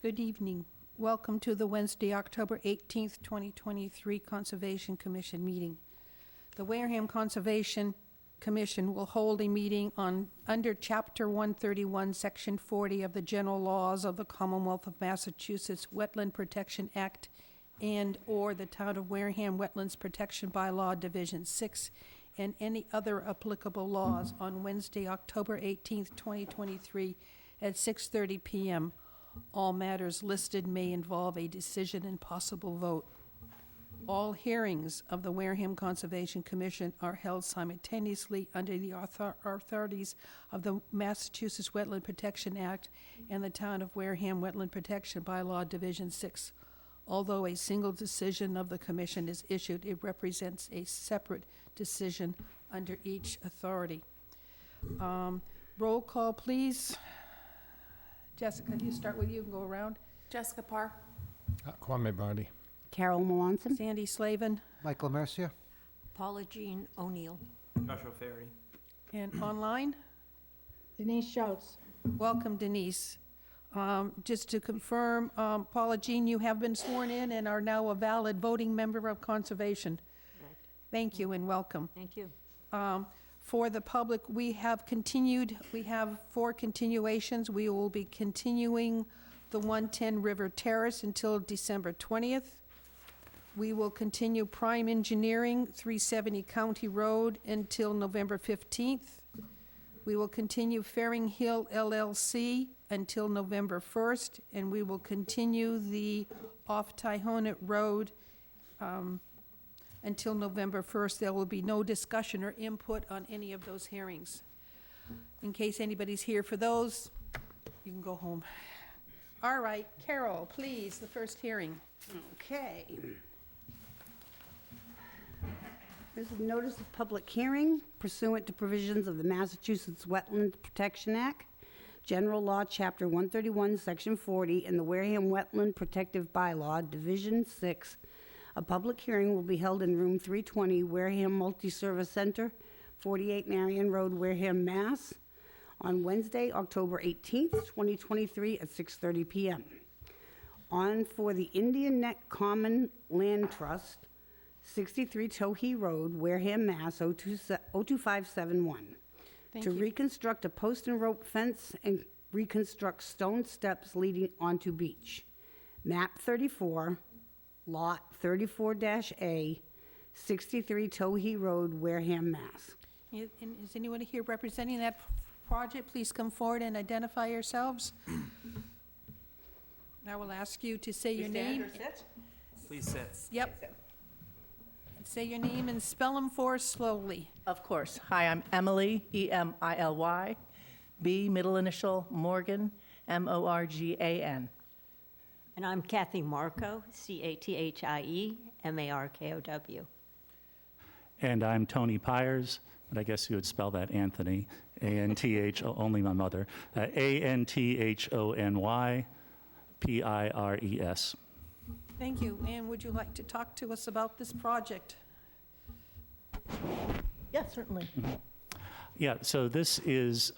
Good evening. Welcome to the Wednesday, October 18th, 2023 Conservation Commission meeting. The Wareham Conservation Commission will hold a meeting under Chapter 131, Section 40 of the General Laws of the Commonwealth of Massachusetts Wetland Protection Act and/or the Town of Wareham Wetlands Protection Bylaw Division 6 and any other applicable laws on Wednesday, October 18th, 2023 at 6:30 p.m. All matters listed may involve a decision and possible vote. All hearings of the Wareham Conservation Commission are held simultaneously under the authorities of the Massachusetts Wetland Protection Act and the Town of Wareham Wetland Protection Bylaw Division 6. Although a single decision of the commission is issued, it represents a separate decision under each authority. Roll call, please. Jessica, you start with you and go around. Jessica Parr. Kwame Barty. Carol Melanson. Sandy Slavin. Michael Mercier. Paula Jean O'Neill. Joshua Faraday. And online, Denise Schultz. welcome Denise. Just to confirm, Paula Jean, you have been sworn in and are now a valid voting member of Conservation. Correct. Thank you and welcome. Thank you. For the public, we have 4 continuations. We will be continuing the 110 River Terrace until December 20th. We will continue Prime Engineering, 370 County Road until November 15th. We will continue Faring Hill LLC until November 1st, and we will continue the off Tyhonet Road until November 1st. There will be no discussion or input on any of those hearings. In case anybody's here for those, you can go home. All right, Carol, please, the first hearing. Okay. There's a notice of public hearing pursuant to provisions of the Massachusetts Wetland Protection Act, General Law, Chapter 131, Section 40, and the Wareham Wetland Protective Bylaw, Division 6. A public hearing will be held in Room 320, Wareham Multi-Service Center, 48 Marion Road, Wareham, Mass., on Wednesday, October 18th, 2023 at 6:30 p.m. On for the Indian Neck Common Land Trust, 63 Towhee Road, Wareham, Mass. 02571. Thank To you. reconstruct a post and rope fence and reconstruct stone steps leading onto beach. Map 34, Lot 34-A, 63 Towhee Road, Wareham, Mass. And is anyone here representing that project? Please come forward and identify yourselves. I will ask you to say your name. Please sit. Yep. Say your name and spell them for us slowly. Of course. Hi, I'm Emily, E-M-I-L-Y, B, middle initial, Morgan, M-O-R-G-A-N. And I'm Kathy Marco, C-A-T-H-I-E, M-A-R-K-O-W. And I'm Tony Pyers, but I guess you would spell that Anthony, A-N-T-H, only my mother, A-N-T-H-O-N-Y, P-I-R-E-S. Thank you. And would you like to talk to us about this project? Yeah, certainly. Yeah, so this is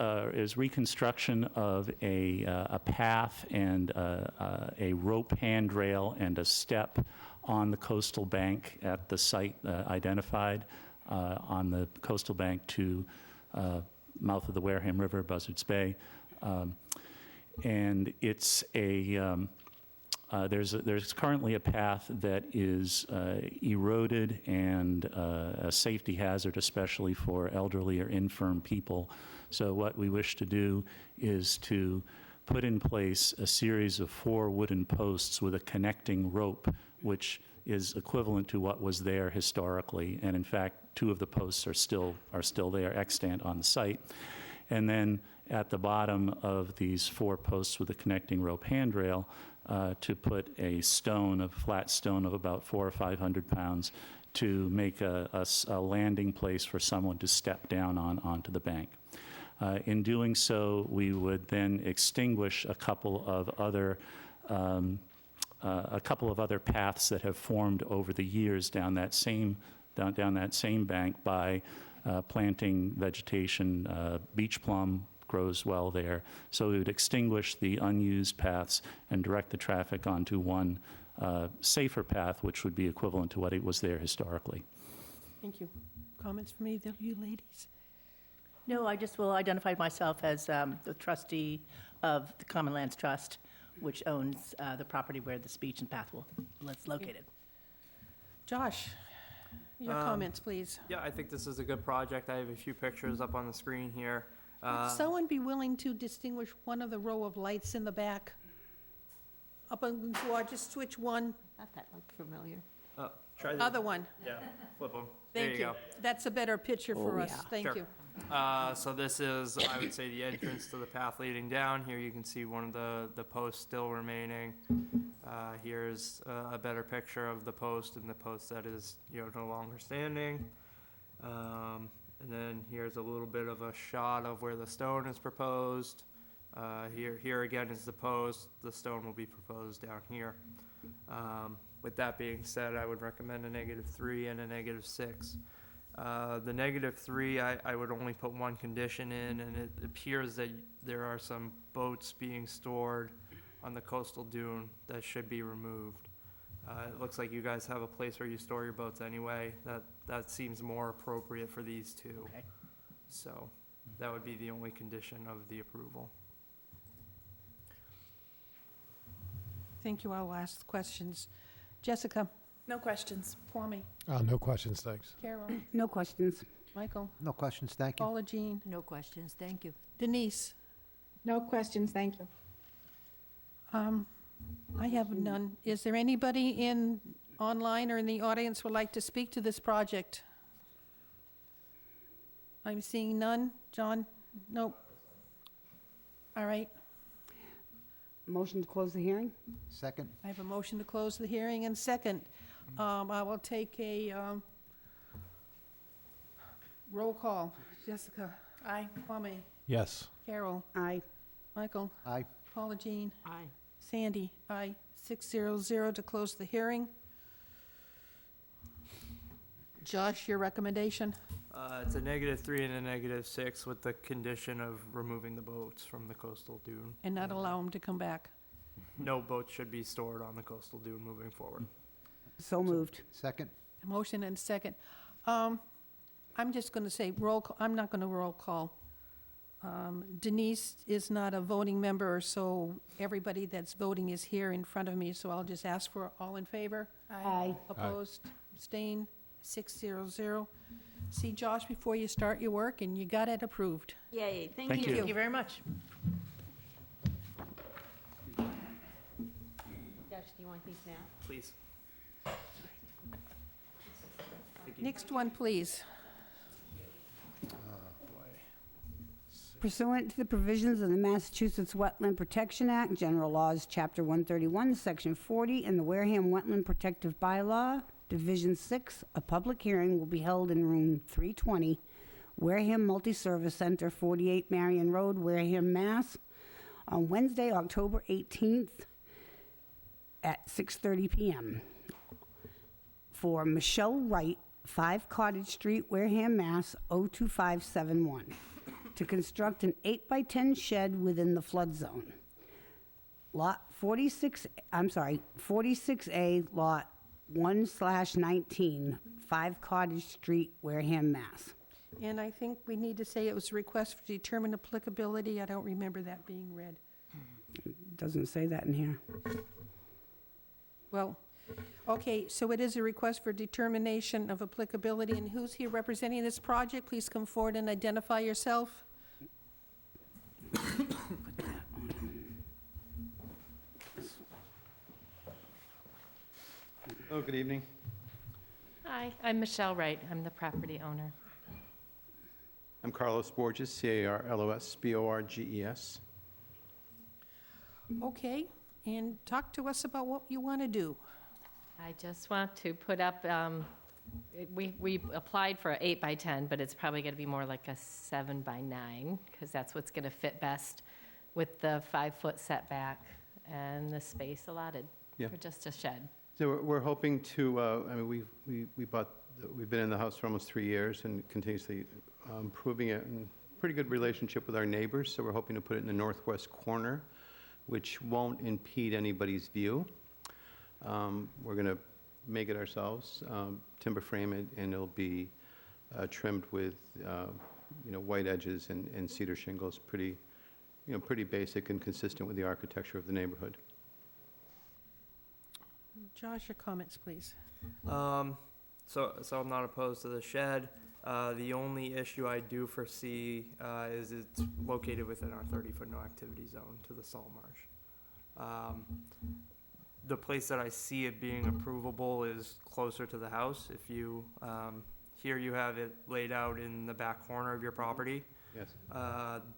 reconstruction of a path and a rope handrail and a step on the coastal bank at the site identified on the coastal bank to mouth of the Wareham River, Buzzards Bay. And it's there's currently a path that is eroded and a safety hazard, especially for elderly or infirm people. So what we wish to do is to put in place a series of 4 wooden posts with a connecting rope, which is equivalent to what was there historically. And in fact, 2 of the posts are still there, extant on the site. And then at the bottom of these 4 posts with a connecting rope handrail, to put a flat stone of about 400 or 500 pounds to make a landing place for someone to step down onto the bank. In doing so, we would then extinguish a couple of other paths that have formed over the years down that same bank by planting vegetation, beach plum, grows well there. So we would extinguish the unused paths and direct the traffic onto one safer path, which would be equivalent to what it was there historically. Thank you. Comments from either of you ladies? No, I just will identify myself as the trustee of the Common Lands Trust, which owns the property where the speech and path is located. Josh, your comments, please. Yeah, I think this is a good project. I have a few pictures up on the screen here. Would someone be willing to distinguish one of the row of lights in the back? Up on, just switch one, Thought that looked familiar. Try the other one. Yeah, flip them. There Thank you you. go. That's a better picture for us. Thank Sure. you. So this is, I would say, the entrance to the path leading down. Here you can see one of the posts still remaining. Here's a better picture of the post and the post that is, no longer standing. And then here's a little bit of a shot of where the stone is proposed. Here again is the post. The stone will be proposed down here. With that being said, I would recommend a -3 and a -6. The -3, I would only put one condition in, and it appears that there are some boats being stored on the coastal dune that should be removed. It looks like you guys have a place where you store your boats anyway. That seems more appropriate for these two. Okay. So that would be the only condition of the approval. Thank you. I'll ask questions. Jessica? No questions. Kwame? No questions, thanks. Carol? No questions. Michael? No questions, thank you. Paula Jean? No questions, thank you. Denise? No questions, thank you. I have none. Is there anybody online or in the audience would like to speak to this project? I'm seeing none. John? Nope. All right. Motion to close the hearing? Second? I have a motion to close the hearing and second. I will take a roll call. Jessica? Aye. Kwame? Yes. Carol? Aye. Michael? Aye. Paula Jean? Aye. Sandy? Aye. 600 to close the hearing. Josh, your recommendation? It's a -3 and a -6 with the condition of removing the boats from the coastal dune. And not allow them to come back. No boats should be stored on the coastal dune moving forward. So moved. Second? A motion and second. I'm just going to say roll call. I'm not going to roll call. Denise is not a voting member, so everybody that's voting is here in front of me, so I'll just ask for all in favor. Aye. Opposed, abstained, 600. See Josh before you start your work, and you got it approved. Yay, thank Thank you. Thank you very much. Josh, do you want these now? Please. Next one, please. Pursuant to the provisions of the Massachusetts Wetland Protection Act, General Laws, Chapter 131, Section 40, and the Wareham Wetland Protective Bylaw, Division 6, a public hearing will be held in Room 320, Wareham Multi-Service Center, 48 Marion Road, Wareham, Mass., on Wednesday, October 18th at 6:30 p.m. for Michelle Wright, 5 Cottage Street, Wareham, Mass. 02571, to construct an 8x10 shed within the flood zone. Lot 46A, Lot 1/19, 5 Cottage Street, Wareham, Mass. And I think we need to say it was a request to determine applicability. I don't remember that being read. Doesn't say that in here. Well, okay, so it is a request for determination of applicability, and who's here representing this project? Please come forward and identify yourself. Oh, good evening. Hi, I'm Michelle Wright. I'm the property owner. I'm Carlos Borges, C-A-R-L-O-S-B-O-R-G-E-S. Okay, and talk to us about what you want to do. I just want to put up, we applied for an 8x10, but it's probably going to be more like a 7x9, because that's what's going to fit best with the 5-foot setback and the space allotted Yeah. for just a shed. So we're hoping to, I mean, we've been in the house for almost 3 years and continuously improving it and pretty good relationship with our neighbors, so we're hoping to put it in the northwest corner, which won't impede anybody's view. We're going to make it ourselves, timber frame it, and it'll be trimmed with, white edges and cedar shingles, pretty basic and consistent with the architecture of the neighborhood. Josh, your comments, please. So I'm not opposed to the shed. The only issue I do foresee is it's located within our 30-foot no activity zone to the salt marsh. The place that I see it being approvable is closer to the house. If you, here you have it laid out in the back corner of your property. Yes.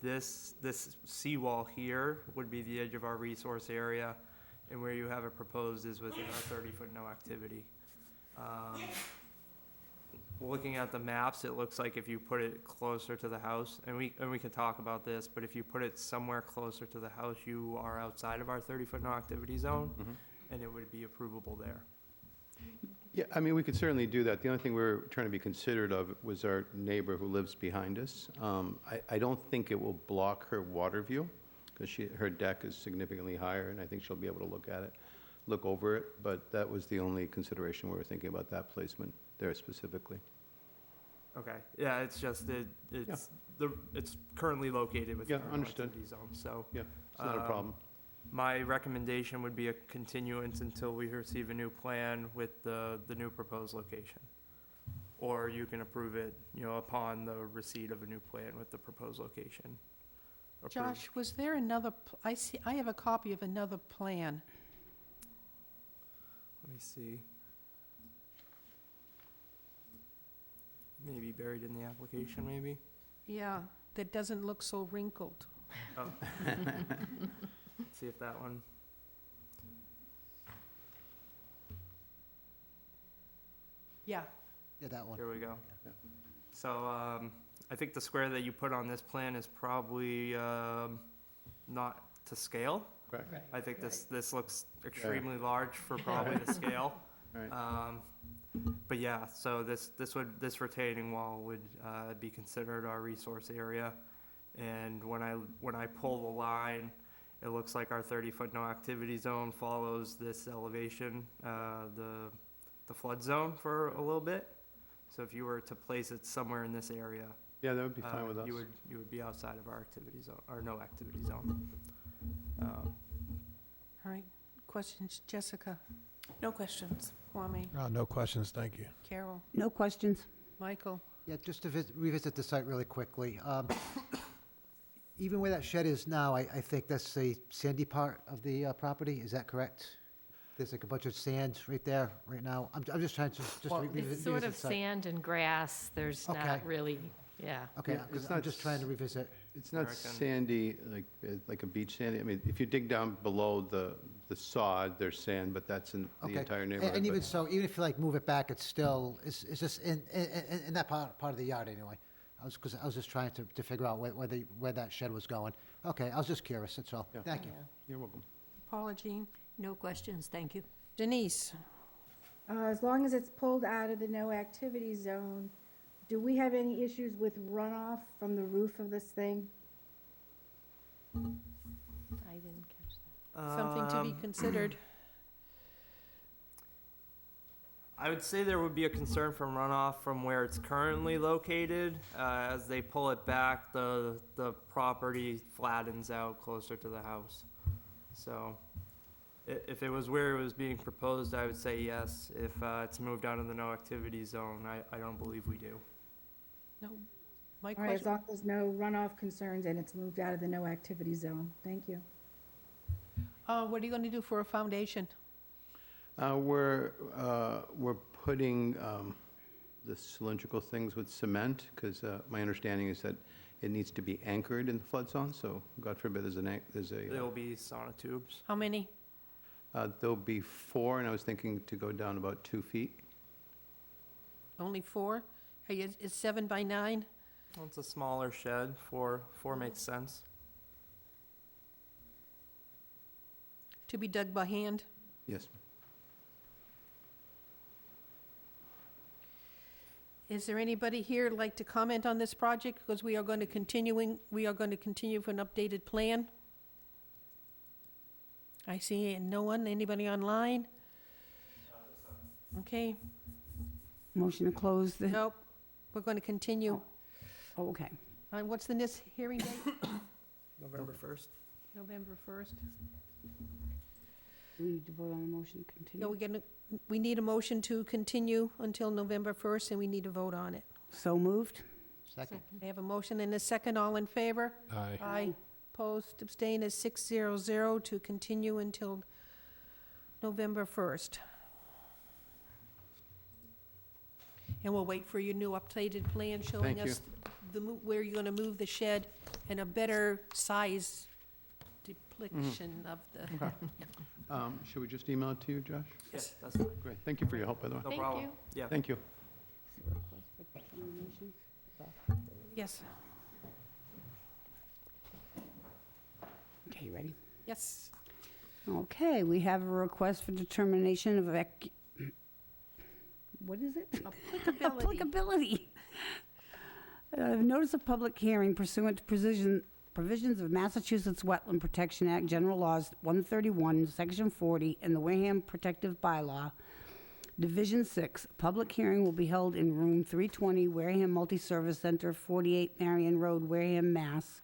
This seawall here would be the edge of our resource area, and where you have it proposed is within our 30-foot no activity. Looking at the maps, it looks like if you put it closer to the house, and we can talk about this, but if you put it somewhere closer to the house, you are outside of our 30-foot no activity zone, and it would be approvable there. Yeah, I mean, we could certainly do that. The only thing we were trying to be considerate of was our neighbor who lives behind us. I don't think it will block her water view, because her deck is significantly higher, and I think she'll be able to look over it, but that was the only consideration we were thinking about that placement there specifically. Okay, yeah, it's just that it's currently located within our understood. activity zone, so. Yeah, it's not a problem. My recommendation would be a continuance until we receive a new plan with the new proposed location. Or you can approve it, upon the receipt of a new plan with the proposed location. approved. Josh, was there another, I have a copy of another plan. Let me see. Maybe buried in the application, maybe? Yeah, that doesn't look so wrinkled. Oh. Let's see if that one. Yeah. Yeah, that one. Here we go. Yeah. So, I think the square that you put on this plan is probably, not to scale. Correct. I think this looks extremely large for probably the scale. Right. But yeah, so this retaining wall would, be considered our resource area. And when I pull the line, it looks like our 30-foot no activity zone follows this elevation, the flood zone for a little bit. So if you were to place it somewhere in this area, Yeah, that would be fine with us. you would be outside of our activity zone, or no activity zone. All right, questions, Jessica, No questions. Kwame, No questions, thank you. Carol, No questions. Michael? Yeah, just to revisit the site really quickly. Even where that shed is now, I think that's the sandy part of the property, is that correct? There's like a bunch of sand right there, right now. I'm just trying to Well, revisit it's sort the of site. sand and grass, there's Okay. not really, yeah. Okay, Yeah, it's because not I'm just trying to revisit. It's not American. sandy, like a beach sandy. I mean, if you dig down below the sod, there's sand, but that's in the Okay. entire neighborhood. And even but- so, even if you like move it back, it's still, it's just in that part of the yard anyway. Because I was just trying to figure out where that shed was going. Okay, I was just curious, that's all. Yeah. Thank you. You're welcome. Paula Jean? No questions, thank you. Denise? As long as it's pulled out of the no activity zone, do we have any issues with runoff from the roof of this thing? I didn't catch that. Something to be considered. I would say there would be a concern from runoff from where it's currently located. As they pull it back, the property flattens out closer to the house. So if it was where it was being proposed, I would say yes. If it's moved out of the no activity zone, I don't believe we do. No. My All right, as question, long as there's no runoff concerns and it's moved out of the no activity zone. Thank you. what are you going to do for a foundation? We're putting the cylindrical things with cement, because my understanding is that it needs to be anchored in the flood zone, so God forbid there's There'll be sonotubes. How many? there'll be 4, and I was thinking to go down about 2 feet. Only 4? Is 7 by 9? Well, it's a smaller shed. Four makes sense. To be dug by hand? Yes. Is there anybody here who'd like to comment on this project? Because we are going to continue for an updated plan. I see no one. Anybody online? Okay, Motion to close the, nope. We're going to continue. oh, okay. What's the next hearing date? November 1st. November 1st. We need to vote on the motion to No, continue. we need a motion to continue until November 1st, and we need to vote on it. So moved? Second. I have a motion and a second. All in favor? Aye. Aye. Opposed, abstained is 600 to continue until November 1st. And we'll wait for your new updated plan showing Thank you. us where you're going to move the shed and a better size depiction of the, Should we just email it to you, Josh? Yes, that's fine. Great. Thank you for your help, by the way. No Thank problem. you. Yeah. Thank you. yes, Okay, you ready? yes. Okay, we have a request for determination of what is it? Applicability. Applicability. Notice of public hearing pursuant to provisions of Massachusetts Wetland Protection Act, General Laws 131, Section 40, and the Wareham Protective Bylaw, Division 6. Public hearing will be held in Room 320, Wareham Multi-Service Center, 48 Marion Road, Wareham, Mass.,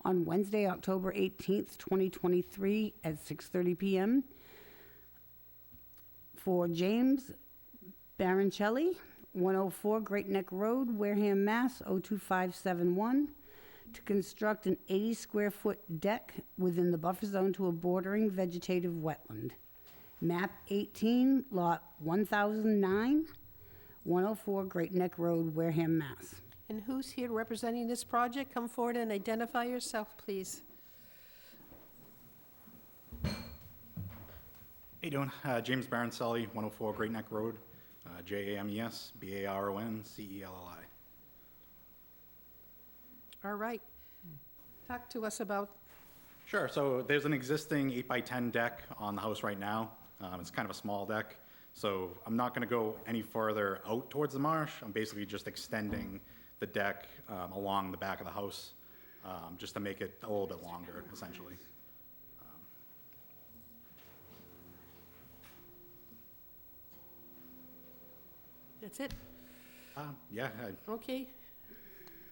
on Wednesday, October 18th, 2023, at 6:30 p.m. For James Baroncelli, 104 Great Neck Road, Wareham, Mass. 02571, to construct an 80-square-foot deck within the buffer zone to a bordering vegetative wetland. Map 18, Lot 1009, 104 Great Neck Road, Wareham, Mass. And who's here representing this project? Come forward and identify yourself, please. How you doing? James Baroncelli, 104 Great Neck Road, James Baroncelli. All right. Talk to us about, Sure, so there's an existing 8x10 deck on the house right now. It's kind of a small deck, so I'm not gonna go any further out towards the marsh. I'm basically just extending the deck along the back of the house, just to make it a little bit longer, essentially. that's it? Yeah, Okay.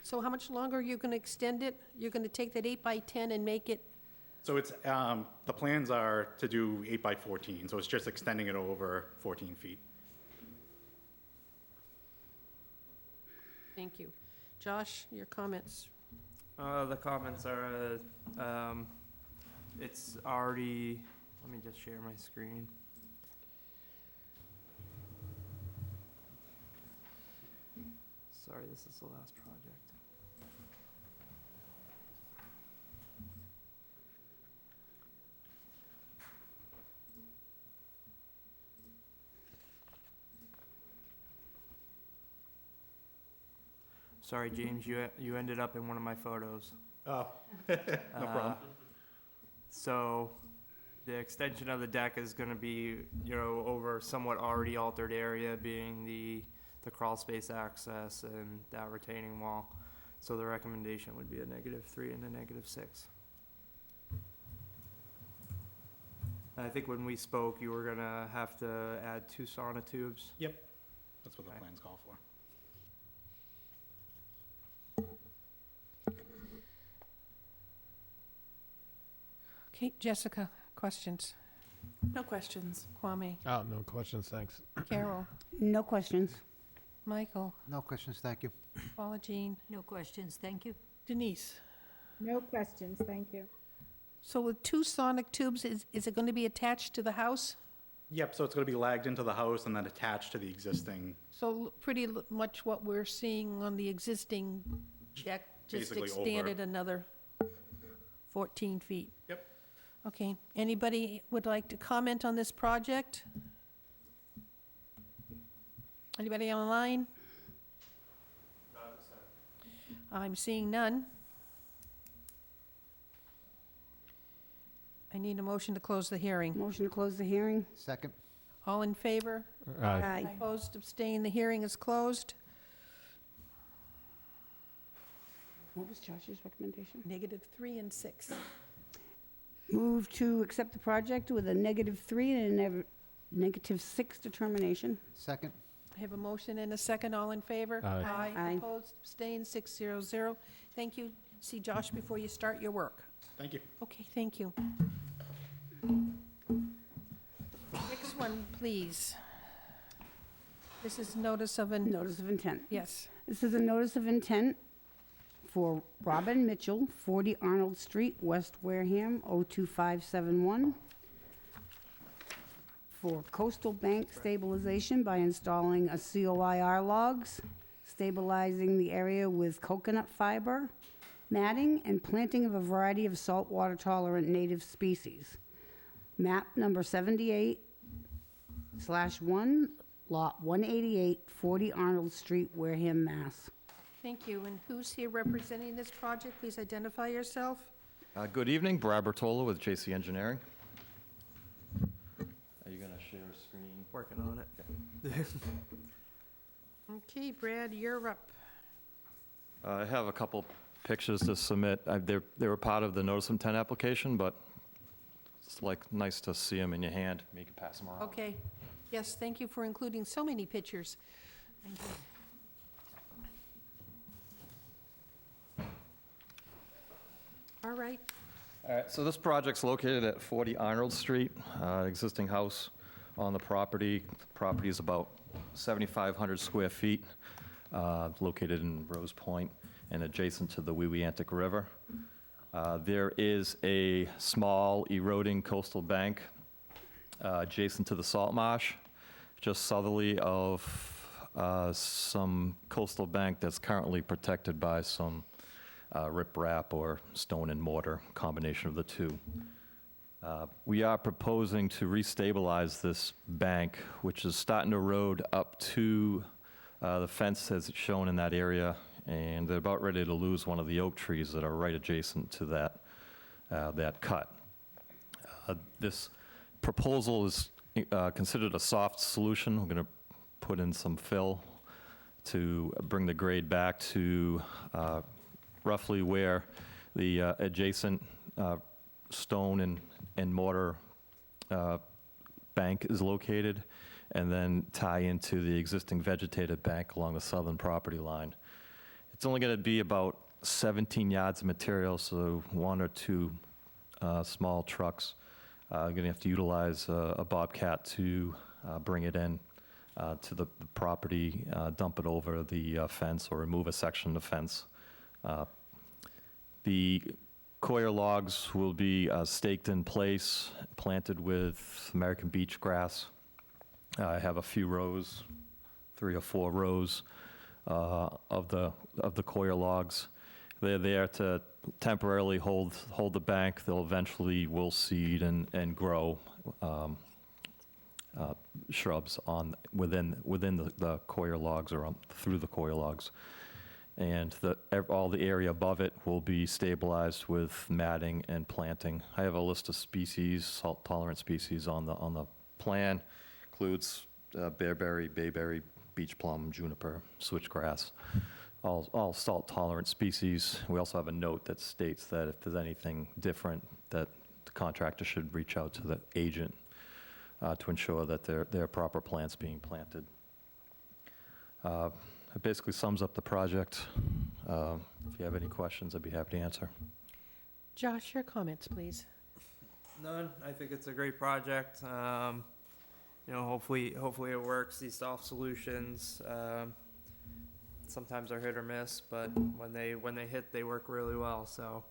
So how much longer are you going to extend it? You're going to take that 8x10 and make it, so it's, the plans are to do 8x14, so it's just extending it over 14 feet. thank you. Josh, your comments? The comments are, it's already, let me just share my screen. Sorry, this is the last project. Sorry, James, you ended up in one of my photos. Oh, no problem. So the extension of the deck is gonna be, over somewhat already altered area, being the crawl space access and that retaining wall. So the recommendation would be a -3 and a -6. And I think when we spoke, you were gonna have to add 2 sonotubes. Yep, that's what the Okay. plans call for. Okay, Jessica, questions? No questions. Kwame, Oh, no questions, thanks. Carol, No questions. Michael, No questions, thank you. Paula Jean, No questions, thank you. Denise. No questions, thank you. So with 2 sonic tubes, is it going to be attached to the house? Yep, so it's gonna be lagged into the house and then attached to the existing, So pretty much what we're seeing on the existing deck, just Basically expanded over. another 14 feet. Yep. Okay, anybody would like to comment on this project? Anybody online? I'm seeing none. I need a motion to close the hearing. Motion to close the hearing? Second. All in favor? Aye. Opposed, abstained, the hearing is closed. What was Josh's recommendation? -3 and 6. Move to accept the project with a -3 and a -6 determination. Second? I have a motion and a second. All in favor? Aye. Aye. Opposed, abstained, 600. Thank you. See Josh before you start your work. Thank you. Okay, thank you. Next one, please. This is notice of an, Notice of intent. yes. This is a notice of intent for Robin Mitchell, 40 Arnold Street, West Wareham, 02571, for coastal bank stabilization by installing a COIR logs, stabilizing the area with coconut fiber, matting, and planting of a variety of saltwater tolerant native species. Map number 78/1, lot 188, 40 Arnold Street, Wareham, Mass. Thank you. And who's here representing this project? Please identify yourself. Good evening, Brad Bertola with JC Engineering. Are you going to share a screen? Working on it. Okay, Brad, you're up. I have a couple pictures to submit. They were part of the notice of intent application, but it's nice to see them in your hand. You can pass them around. Okay. Yes, thank you for including so many pictures. Thank you. All right. All right, so this project's located at 40 Arnold Street, existing house on the property. The property is about 7,500 square feet, located in Rose Point and adjacent to the Weweantic River. There is a small eroding coastal bank adjacent to the salt marsh, just southerly of some coastal bank that's currently protected by some riprap or stone and mortar, combination of the two. We are proposing to restabilize this bank, which is starting to erode up to the fence as it's shown in that area, and they're about ready to lose one of the oak trees that are right adjacent to that cut. This proposal is considered a soft solution. We're going to put in some fill to bring the grade back to roughly where the adjacent stone and mortar bank is located, and then tie into the existing vegetated bank along the southern property line. It's only going to be about 17 yards of material, so one or two small trucks. Going to have to utilize a bobcat to bring it in to the property, dump it over the fence, or remove a section of the fence. The coir logs will be staked in place, planted with American beach grass. I have a few rows, 3 or 4 rows of the coir logs. They're there to temporarily hold the bank. They'll eventually will seed and grow shrubs within the coir logs, or through the coir logs. And all the area above it will be stabilized with matting and planting. I have a list of species, salt-tolerant species on the plan. Includes bearberry, bayberry, beach plum, juniper, switchgrass, all salt-tolerant species. We also have a note that states that if there's anything different, that the contractor should reach out to the agent to ensure that there are proper plants being planted. It basically sums up the project. If you have any questions, I'd be happy to answer. Josh, your comments, please. None. I think it's a great project. Hopefully it works. These soft solutions sometimes are hit or miss, but when they hit, they work really well. So,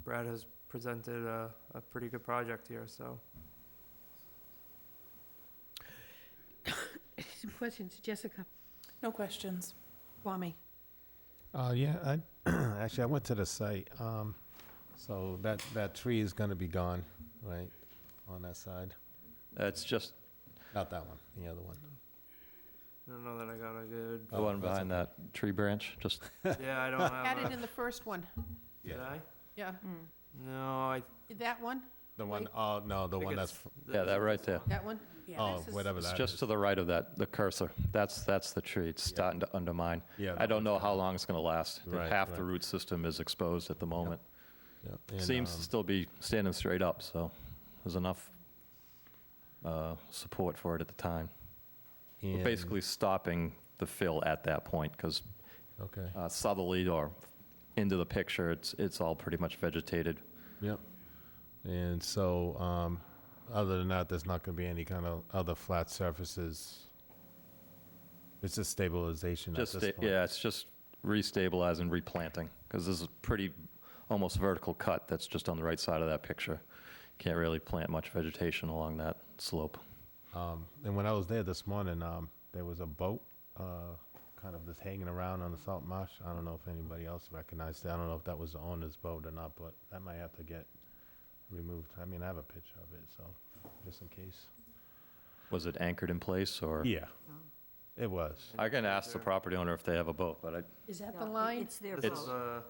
Brad has presented a pretty good project here. So, Some questions. Jessica, No questions. Kwame. Yeah, actually, I went to the site. So that tree is going to be gone, right, on that side? It's just Not that one, the other one. I don't know that I got a good. the one behind that tree branch, just Yeah, I don't have. Had it in the first one. Did I? Yeah. No, That one? The one, Wait. oh, no, the I one think that's, it's Yeah, that right there. That one? oh, This is- whatever It's that just is. to the right of that, the cursor. That's the tree. It's starting to undermine. Yeah, I that don't know one's how gonna- long it's going to last. Right, Half the right. root system is exposed at the moment. Yeah, and, Seems to still be standing straight up, so there's enough support for it at the time. We're and- basically stopping the fill at that point, because Okay, southerly or into the picture, it's all pretty much vegetated. yep. And so, other than that, there's not gonna be any kind of other flat surfaces? It's just stabilization at Just, this point? yeah, it's just restabilizing, replanting, because this is a pretty, almost vertical cut that's just on the right side of that picture. Can't really plant much vegetation along that slope. And when I was there this morning, there was a boat, kind of just hanging around on the salt marsh. I don't know if anybody else recognized it. I don't know if that was the owner's boat or not, but that might have to get removed. I mean, I have a picture of it, so, just in case. Was it anchored in place, or? Yeah, it was. I can ask the property owner if they have a boat, but Is that No, the line? It's their It's boat. a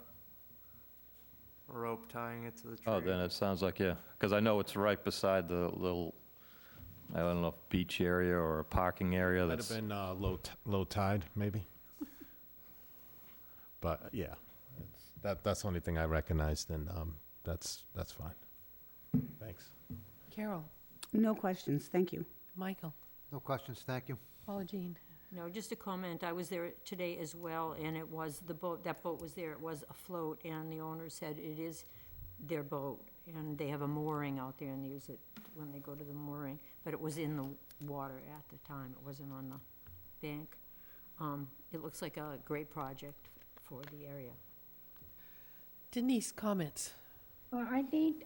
rope tying it to the tree. oh, then it sounds like, yeah, because I know it's right beside the little, I don't know, beach area or a parking area Might that's. have been low tide, maybe. But, yeah, that's the only thing I recognized, and that's fine. Thanks. Carol, No questions, thank you. Michael, No questions, thank you. Paula Jean. No, just a comment. I was there today as well, and it was the boat, that boat was there. It was afloat, and the owner said it is their boat, and they have a mooring out there, and they use it when they go to the mooring. But it was in the water at the time. It wasn't on the bank. It looks like a great project for the area. Denise, comments? Well,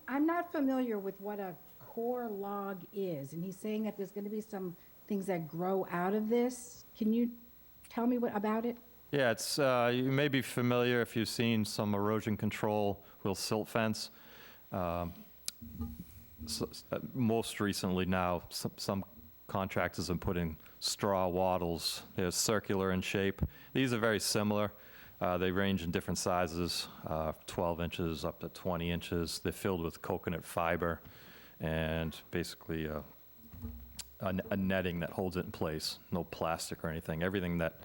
I'm not familiar with what a core log is, and he's saying that there's gonna be some things that grow out of this. Can you tell me about it? Yeah, it's, you may be familiar if you've seen some erosion control with silt fence. Most recently now, some contractors have put in straw wattles. They're circular in shape. These are very similar. They range in different sizes, 12 inches up to 20 inches. They're filled with coconut fiber and basically a netting that holds it in place, no plastic or anything. Everything that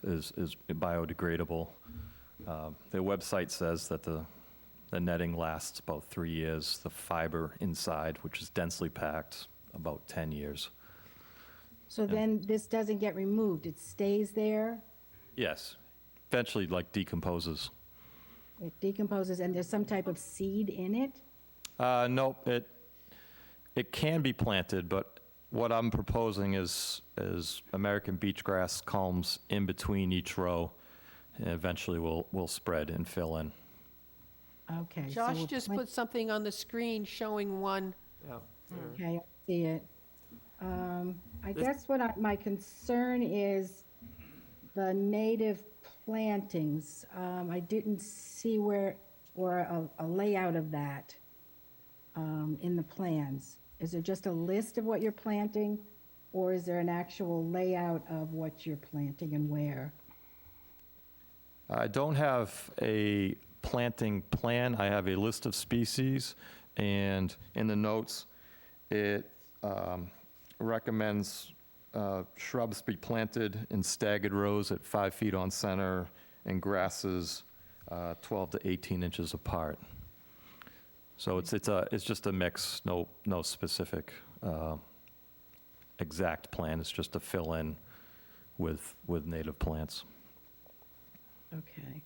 is biodegradable. Their website says that the netting lasts about 3 years. The fiber inside, which is densely packed, about 10 years. So then this doesn't get removed, it stays there, Yes, eventually like decomposes. it decomposes, and there's some type of seed in it? Nope, it can be planted, but what I'm proposing is American beach grass culms in between each row, and eventually will spread and fill in. Okay. so Josh we'll just plant- put something on the screen showing one. Yeah. there. Okay, I see it. I This- guess my concern is the native plantings. I didn't see or a layout of that in the plans. Is it just a list of what you're planting, or is there an actual layout of what you're planting and where? I don't have a planting plan. I have a list of species, and in the notes, it recommends shrubs be planted in staggered rows at 5 feet on center, and grasses 12 to 18 inches apart. So it's just a mix, no specific exact plan. It's just to fill in with native plants. Okay.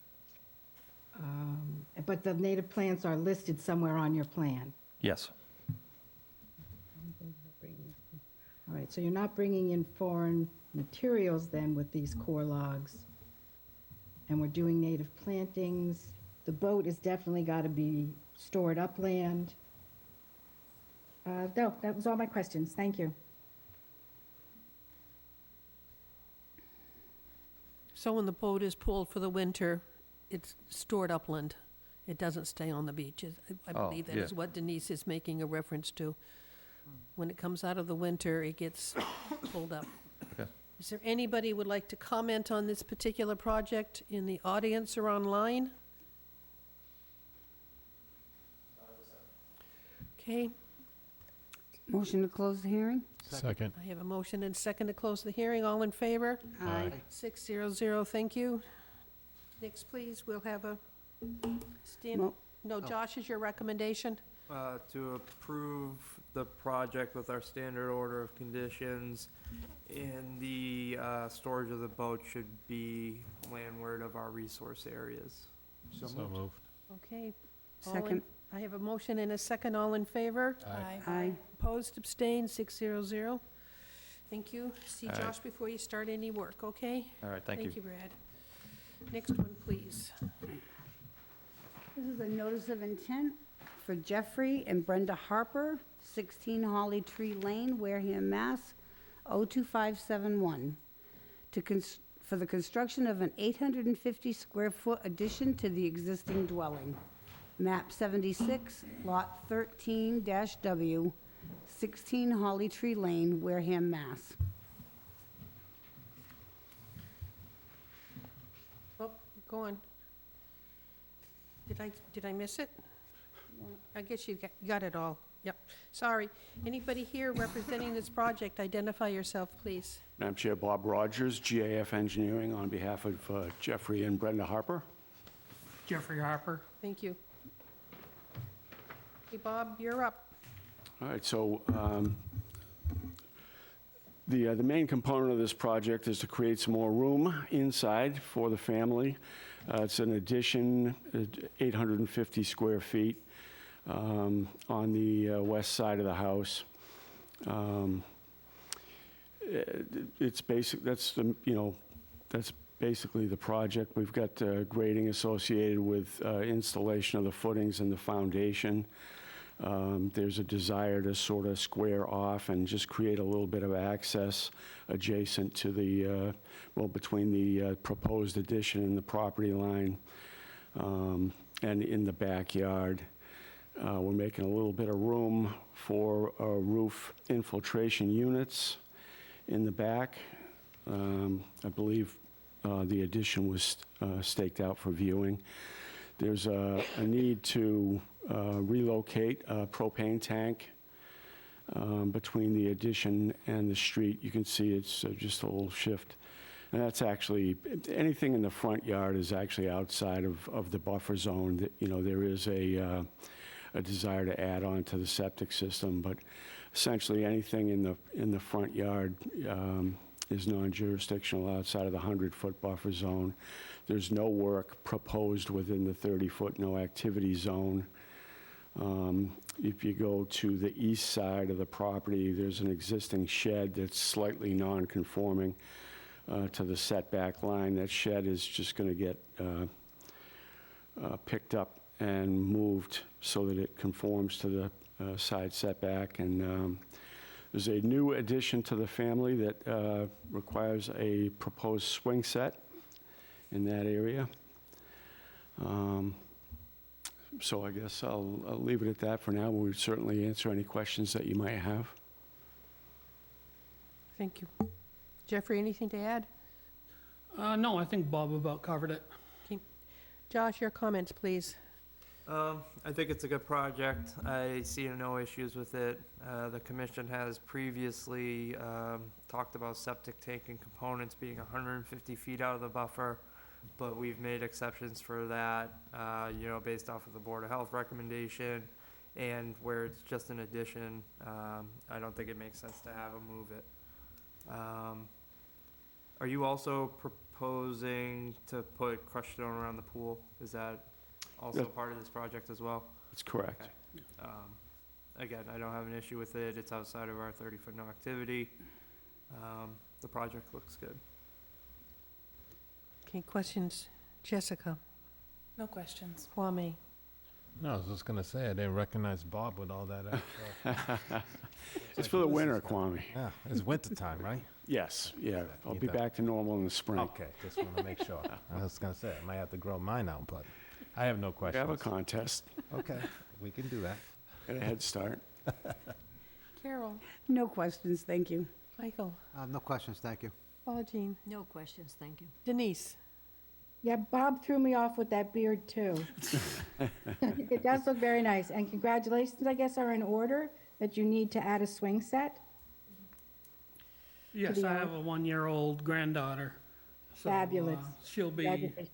But the native plants are listed somewhere on your plan? Yes. All right, so you're not bringing in foreign materials then with these core logs? And we're doing native plantings. The boat has definitely got to be stored upland. No, that was all my questions. Thank you. So when the boat is pulled for the winter, it's stored upland. It doesn't stay on the beaches. I Oh, believe that yeah. is what Denise is making a reference to. When it comes out of the winter, it gets pulled up. Okay. Is there anybody who would like to comment on this particular project in the audience or online? Okay, Motion to close the hearing? Second. I have a motion and second to close the hearing. All in favor? Aye. 600, thank you. Next, please, we'll have a stand, Mo- no, Josh, is your recommendation? To approve the project with our standard order of conditions, and the storage of the boat should be landward of our resource areas. So moved. Okay. All in- Second. I have a motion and a second. All in favor? Aye. Opposed, abstained, 600. Thank you. See All right. Josh before you start any work, okay? All right, thank you. Thank you, Brad. Next one, please. This is a notice of intent for Jeffrey and Brenda Harper, 16 Holly Tree Lane, Wareham, Mass. 02571, for the construction of an 850-square-foot addition to the existing dwelling. Map 76, Lot 13-W, 16 Holly Tree Lane, Wareham, Mass. Oh, go on. Did I miss it? I guess you got it all. Yep. Sorry. Anybody here representing this project, identify yourself, please. Madam Chair, Bob Rogers, GAF Engineering, on behalf of Jeffrey and Brenda Harper. Jeffrey Harper. Thank you. Hey, Bob, you're up. All right, so the main component of this project is to create some more room inside for the family. It's an addition, 850 square feet on the west side of the house. It's basic. That's the that's basically the project. We've got grading associated with installation of the footings and the foundation. There's a desire to sort of square off and just create a little bit of access adjacent to the, between the proposed addition and the property line, and in the backyard. We're making a little bit of room for roof infiltration units in the back. I believe the addition was staked out for viewing. There's a need to relocate a propane tank between the addition and the street. You can see it's just a little shift. And that's actually, anything in the front yard is actually outside of the buffer zone. There is a desire to add on to the septic system, but essentially anything in the front yard is non-jurisdictional outside of the 100-foot buffer zone. There's no work proposed within the 30-foot no activity zone. If you go to the east side of the property, there's an existing shed that's slightly non-conforming to the setback line. That shed is just going to get picked up and moved so that it conforms to the side setback. And there's a new addition to the family that requires a proposed swing set in that area. So I guess I'll leave it at that for now. We'll certainly answer any questions that you might have. Thank you. Jeffrey, anything to add? No, I think Bob about covered it. Okay. Josh, your comments, please. I think it's a good project. I see no issues with it. The commission has previously talked about septic tank and components being 150 feet out of the buffer, but we've made exceptions for that, based off of the Board of Health recommendation, and where it's just an addition, I don't think it makes sense to have them move it. Are you also proposing to put crushed stone around the pool? Is that also part of this project as well? That's correct. Okay. Again, I don't have an issue with it. It's outside of our 30-foot no activity. The project looks good. Okay, questions? Jessica? No questions. Kwame? No, I was just gonna say, I didn't recognize Bob with all that extra. It's for the winter, Kwame. Yeah, it's winter time, right? Yes, yeah. I'll Need be that. back to normal in the spring. Okay, just wanna make sure. I was gonna say, I might have to grow mine out, but I have no We questions. have a contest. Okay, we can do that. Got a head start. Carol? No questions, thank you. Michael? No questions, thank you. Paula Jean? No questions, thank you. Denise? Yeah, Bob threw me off with that beard, too. It does look very nice, and congratulations, I guess, are in order that you need to add a swing set? Yes, the I yard. have a one-year-old granddaughter. So, Fabulous. She'll be Congratulations.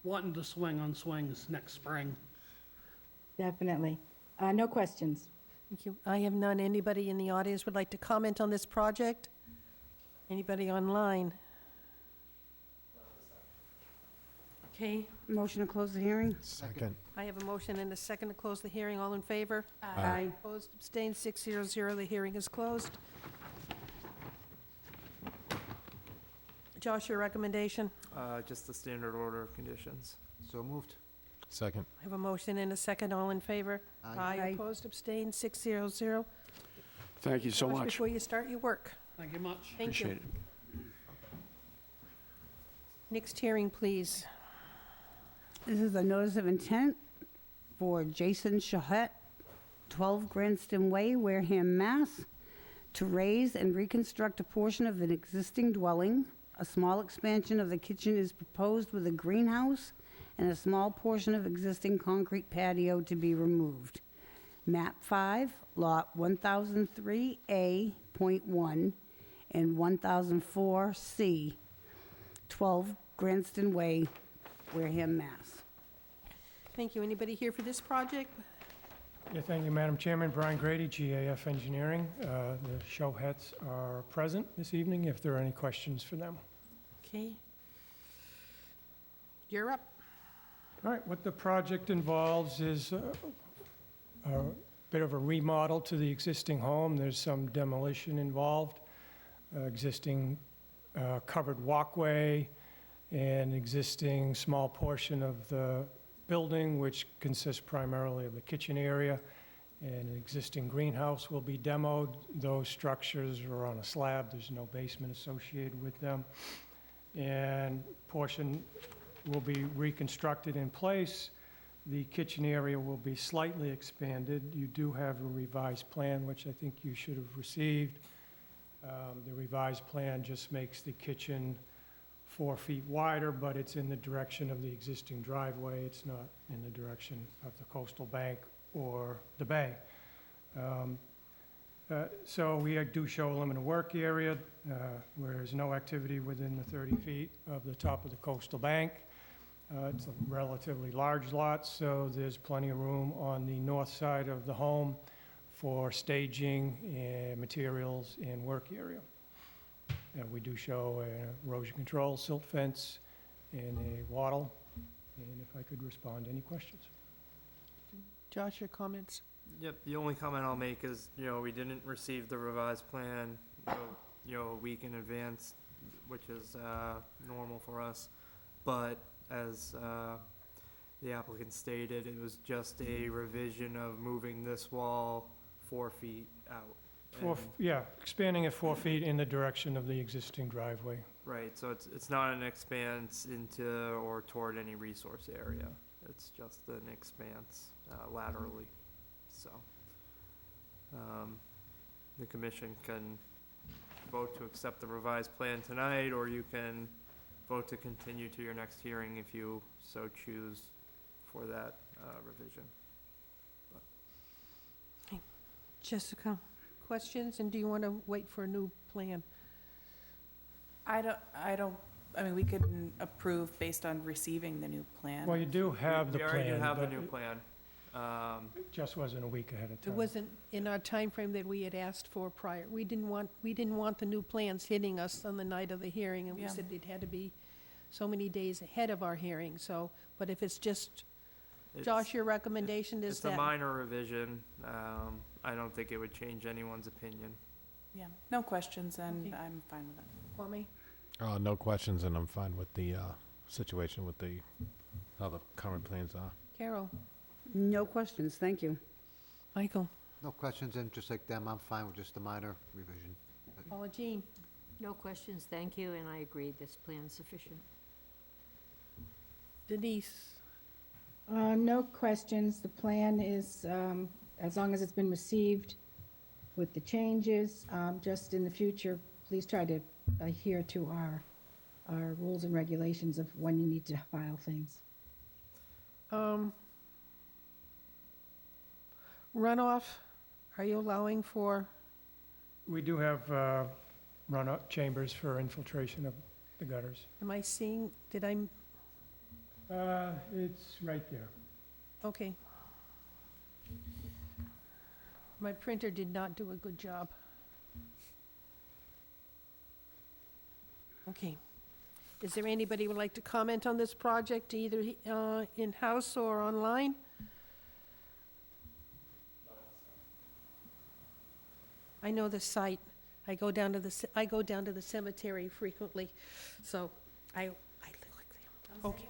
wanting to swing on swings next spring. Definitely. No questions. Thank you. I have none. Anybody in the audience would like to comment on this project? Anybody online? Okay, Motion to close the hearing? Second. I have a motion and a second to close the hearing. All in favor? Aye. Opposed, abstained, 600. The hearing is closed. Josh, your recommendation? Just the standard order of conditions. So moved. Second. I have a motion and a second. All in favor? Aye. Opposed, abstained, 600. Thank you so Josh, much. before you start your work. Thank you much. Thank you. Appreciate it. Next hearing, please. This is a notice of intent for Jason Shahette, 12 Granston Way, Wareham, Mass., to raise and reconstruct a portion of an existing dwelling. A small expansion of the kitchen is proposed with a greenhouse and a small portion of existing concrete patio to be removed. Map 5, Lot 1003A.1 and 1004C, 12 Granston Way, Wareham, Mass. Thank you. Anybody here for this project? Yeah, thank you, Madam Chairman. Brian Grady, GAF Engineering. The Shohets are present this evening if there are any questions for them. Okay. You're up. All right, what the project involves is a bit of a remodel to the existing home. There's some demolition involved, existing covered walkway, an existing small portion of the building, which consists primarily of the kitchen area, and an existing greenhouse will be demoed. Those structures are on a slab. There's no basement associated with them. And portion will be reconstructed in place. The kitchen area will be slightly expanded. You do have a revised plan, which I think you should have received. The revised plan just makes the kitchen 4 feet wider, but it's in the direction of the existing driveway. It's not in the direction of the coastal bank or the bay. So we do show a limited work area where there's no activity within the 30 feet of the top of the coastal bank. It's a relatively large lot, so there's plenty of room on the north side of the home for staging and materials and work area. We do show an erosion control, silt fence, and a wattle. And if I could respond to any questions. Josh, your comments? Yep, the only comment I'll make is, we didn't receive the revised plan, a week in advance, which is normal for us. But as the applicant stated, it was just a revision of moving this wall 4 feet out. Yeah, expanding it 4 feet in the direction of the existing driveway. Right, so it's not an expanse into or toward any resource area. It's just an expanse laterally, so. The commission can vote to accept the revised plan tonight, or you can vote to continue to your next hearing if you so choose for that revision. Jessica, questions, and do you want to wait for a new plan? I mean, we could approve based on receiving the new plan. Well, you do have the We plan. already have the but new it plan. Just wasn't a week ahead of It time. wasn't in our time frame that we had asked for prior. We didn't want the new plans hitting us on the night of the hearing, and we Yeah. said it had to be so many days ahead of our hearing, so, but if it's just, Josh, your recommendation is It's a that? minor revision. I don't think it would change anyone's opinion. Yeah, no questions, and Okay. I'm fine with it. Kwame? No questions, and I'm fine with the situation with how the current plans are. Carol? No questions, thank you. Michael? No questions, and just like them, I'm fine with just a minor revision. Paula Jean? No questions, thank you, and I agree, this plan's sufficient. Denise? No questions. The plan is, as long as it's been received with the changes, just in the future, please try to adhere to our rules and regulations of when you need to file things. Runoff, Are you allowing for, We do have run-up chambers for infiltration of the gutters. am I seeing, did I, It's right there. okay. My printer did not do a good job. Okay. Is there anybody who would like to comment on this project, either in-house or online? I know the site. I go down to the cemetery frequently, so I live like there. Okay.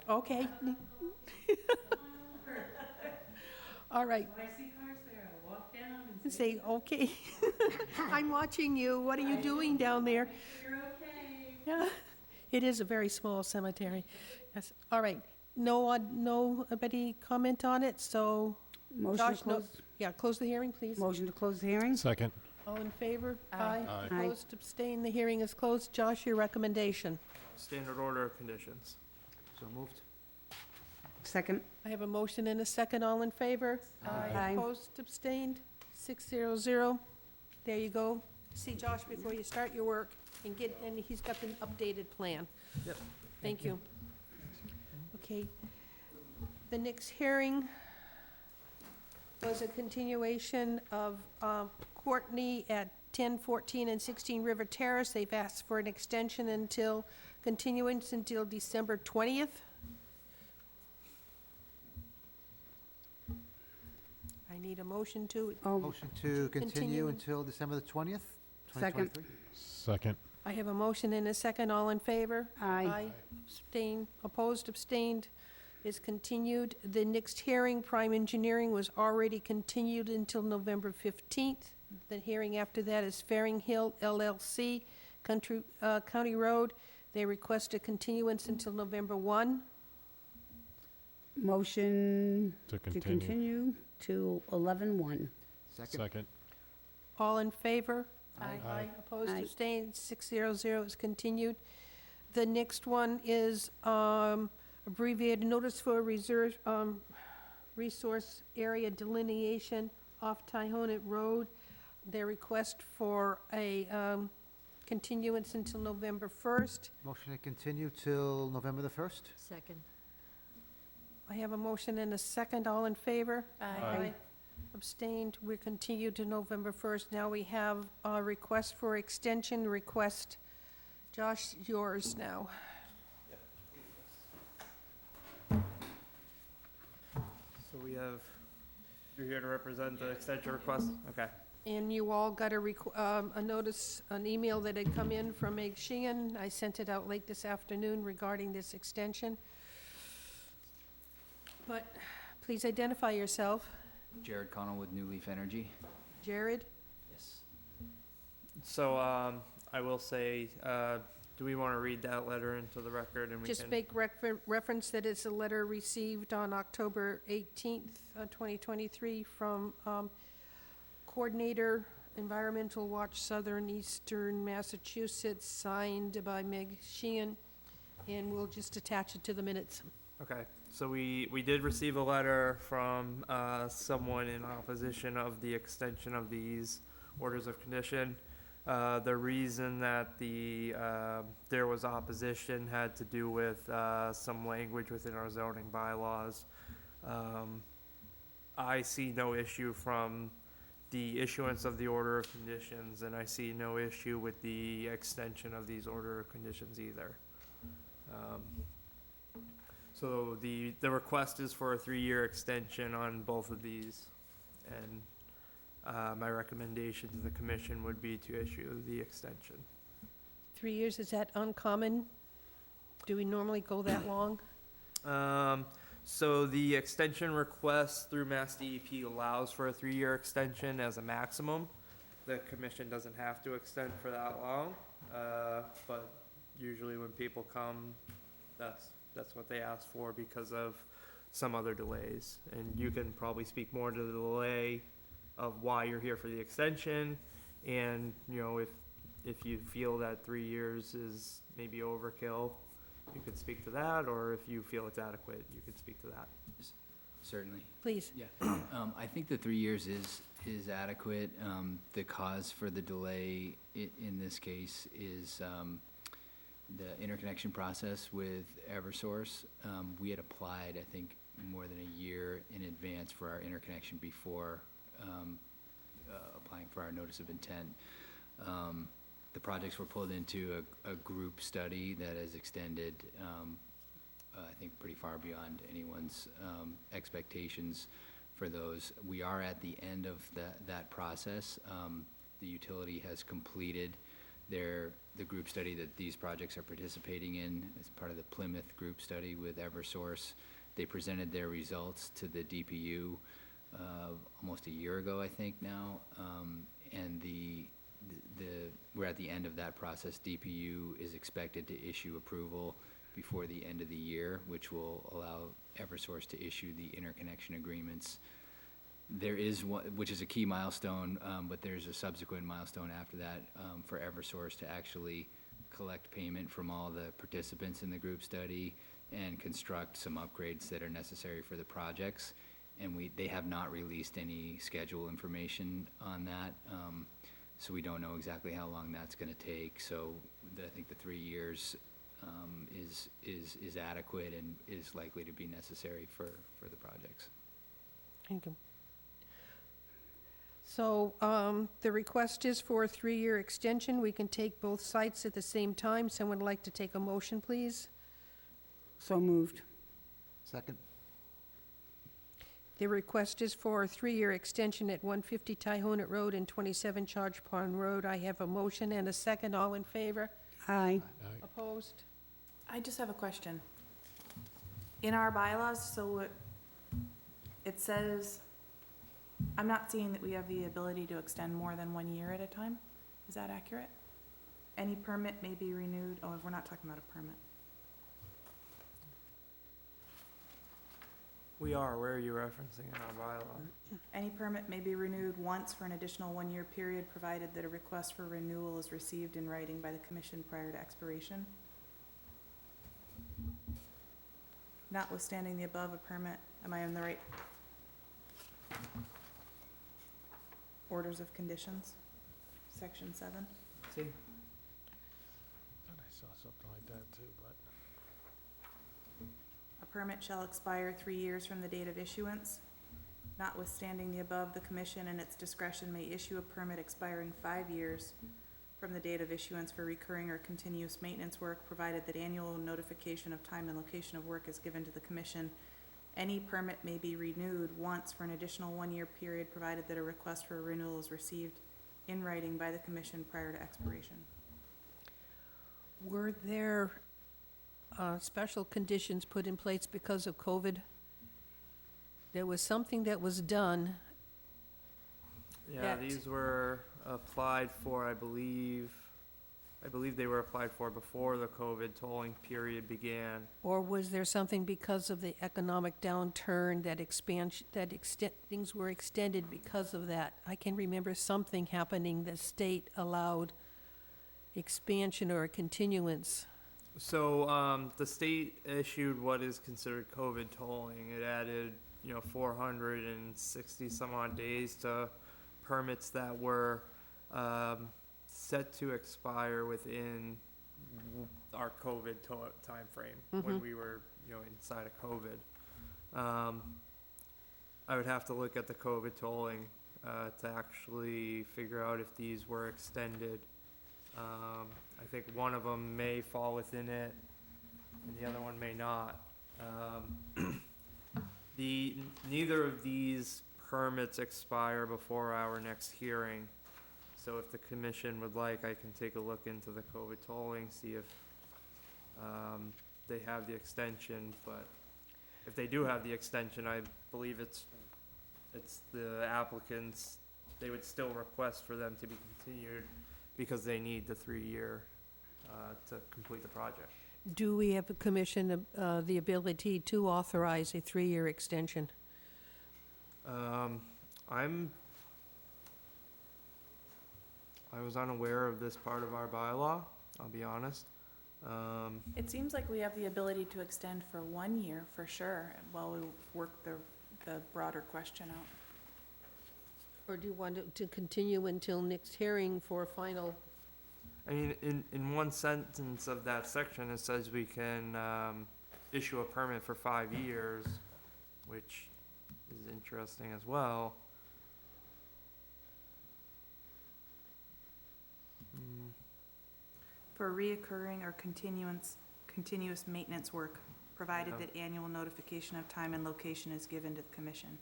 Okay. All right. When I see cars there, I walk down and Say, okay. I'm watching you. What are you doing down there? you're okay. Yeah, it is a very small cemetery. Yes, all right. Nobody comment on it, so. Motion Josh, to no- close, Yeah, close the hearing, please. motion to close the hearing? Second. All in favor? Aye. Aye. Opposed, abstained, the hearing is closed. Josh, your recommendation. Standard order of conditions. So moved. Second? I have a motion and a second. All in favor? Aye. Opposed, abstained, 600. There you go. See Josh before you start your work and he's got the updated plan. Yep. Thank you. Okay. The next hearing was a continuation of Courtney at 10, 14, and 16 River Terrace. They've asked for an extension continuance until December 20th. I need a motion to, Oh, Motion to Continue. continue until December the 20th, Second. 2023? Second. I have a motion and a second. All in favor? aye. Abstain, opposed, abstained, is continued. The next hearing, Prime Engineering, was already continued until November 15th. The hearing after that is Faring Hill LLC, County Road. They request a continuance until November 1. Motion To to continue. continue to 11/1. Second. All in favor? Aye. Opposed, Aye. abstained, 600 is continued. The next one is abbreviated notice for reserve, resource area delineation off Tyhonet Road. Their request for a continuance until November 1st. Motion to continue till November the 1st? Second. I have a motion and a second. All in favor? Aye. Abstained. We're continued to November 1st. Now we have a request for extension request. Josh, yours now. So we have, you're here to represent the extension request? Okay. And you all got a notice, an email that had come in from Meg Sheehan. I sent it out late this afternoon regarding this extension. But please identify yourself. Jared Connell with New Leaf Energy. Jared? Yes. So, I will say, do we want to read that letter into the record and we can? Just make reference that it's a letter received on October 18th, 2023 from Coordinator, Environmental Watch Southern Eastern Massachusetts, signed by Meg Sheehan, and we'll just attach it to the minutes. Okay, so we did receive a letter from someone in opposition of the extension of these orders of condition. The reason that there was opposition had to do with some language within our zoning bylaws. I see no issue from the issuance of the order of conditions, and I see no issue with the extension of these order of conditions either. So the request is for a 3-year extension on both of these, and my recommendation to the commission would be to issue the extension. 3 years, is that uncommon? Do we normally go that long? So the extension request through Mass DEP allows for a 3-year extension as a maximum. The commission doesn't have to extend for that long, but usually when people come, that's what they ask for because of some other delays. And you can probably speak more to the delay of why you're here for the extension, and, you know, if you feel that 3 years is maybe overkill, you could speak to that, or if you feel it's adequate, you could speak to that. Certainly. Please. Yeah. I think the 3 years is is adequate. The cause for the delay in this case is the interconnection process with Eversource. We had applied, I think, more than a year in advance for our interconnection before applying for our notice of intent. The projects were pulled into a group study that has extended, I think, pretty far beyond anyone's expectations for those. We are at the end of that process. The utility has completed the group study that these projects are participating in as part of the Plymouth group study with Eversource. They presented their results to the DPU almost a year ago, I think now, and we're at the end of that process. DPU is expected to issue approval before the end of the year, which will allow Eversource to issue the interconnection agreements. There is one, which is a key milestone, but there's a subsequent milestone after that for Eversource to actually collect payment from all the participants in the group study and construct some upgrades that are necessary for the projects. And they have not released any schedule information on that, so we don't know exactly how long that's going to take. So I think the 3 years is adequate and is likely to be necessary for the projects. Thank you. So the request is for a 3-year extension. We can take both sites at the same time. Someone would like to take a motion, please? So moved. Second? The request is for a 3-year extension at 150 Tyhonet Road and 27 Charge Pond Road. I have a motion and a second. All in favor? Aye. Opposed? I just have a question. In our bylaws, so it says, I'm not seeing that we have the ability to extend more than 1 year at a time. Is that accurate? Any permit may be renewed. Oh, we're not talking about a permit. We are, where are you referencing in our bylaw? Any permit may be renewed once for an additional 1-year period, provided that a request for renewal is received in writing by the commission prior to expiration. Notwithstanding the above, a permit, am I on the right orders of conditions? Section 7. See? I thought I saw something like that too, but. A permit shall expire 3 years from the date of issuance. Notwithstanding the above, the commission in its discretion may issue a permit expiring 5 years from the date of issuance for recurring or continuous maintenance work, provided that annual notification of time and location of work is given to the commission. Any permit may be renewed once for an additional 1-year period, provided that a request for renewal is received in writing by the commission prior to expiration. Were there special conditions put in place because of COVID? There was something that was done. Yeah, that- these were applied for, I believe they were applied for before the COVID tolling period began. Or was there something because of the economic downturn that things were extended because of that? I can remember something happening, the state allowed expansion or a continuance. So, the state issued what is considered COVID tolling. It added, 460 some odd days to permits that were, set to expire within our COVID timeframe when we were, inside of COVID. I would have to look at the COVID tolling, to actually figure out if these were extended. I think one of them may fall within it, and the other one may not. Neither of these permits expire before our next hearing. So if the commission would like, I can take a look into the COVID tolling, see if they have the extension. But if they do have the extension, I believe it's the applicants, they would still request for them to be continued because they need the 3-year to complete the project. Do we have a commission, the ability to authorize a 3-year extension? I was unaware of this part of our bylaw, I'll be honest. It seems like we have the ability to extend for 1 year for sure, while we work the broader question out. Or do you want to continue until next hearing for a final? I mean, in one sentence of that section, it says we can issue a permit for 5 years, which is interesting as well. For reoccurring or continuous maintenance work, provided Yeah. that annual notification of time and location is given to the commission.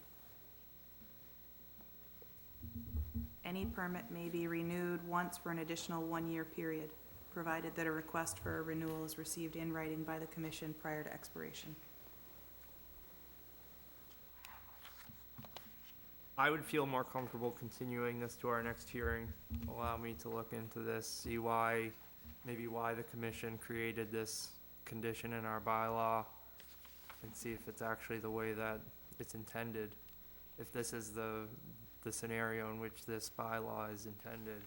Any permit may be renewed once for an additional 1-year period, provided that a request for a renewal is received in writing by the commission prior to expiration. I would feel more comfortable continuing this to our next hearing. Allow me to look into this, see why, maybe why the commission created this condition in our bylaw, and see if it's actually the way that it's intended. If this is the scenario in which this bylaw is intended.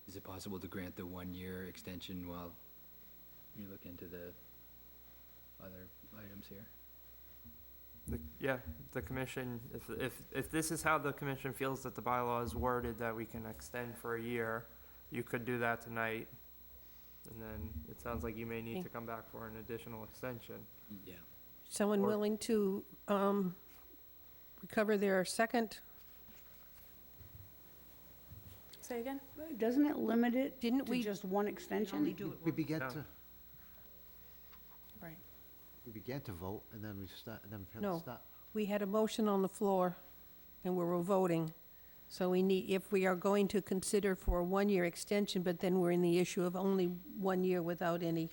Is it possible to grant the 1-year extension while you look into the other items here? Yeah, the commission, if this is how the commission feels that the bylaw is worded, that we can extend for a year, you could do that tonight. And then it sounds like you may need to come back for an additional extension. Yeah. Someone Or- willing to recover their second? Say again? Doesn't it limit it Didn't to we- just one extension? We began No. to, Right. we began to vote, and then we start, and then we had No. to stop. We had a motion on the floor, and we were voting. So we need, if we are going to consider for a 1-year extension, but then we're in the issue of only 1 year without any,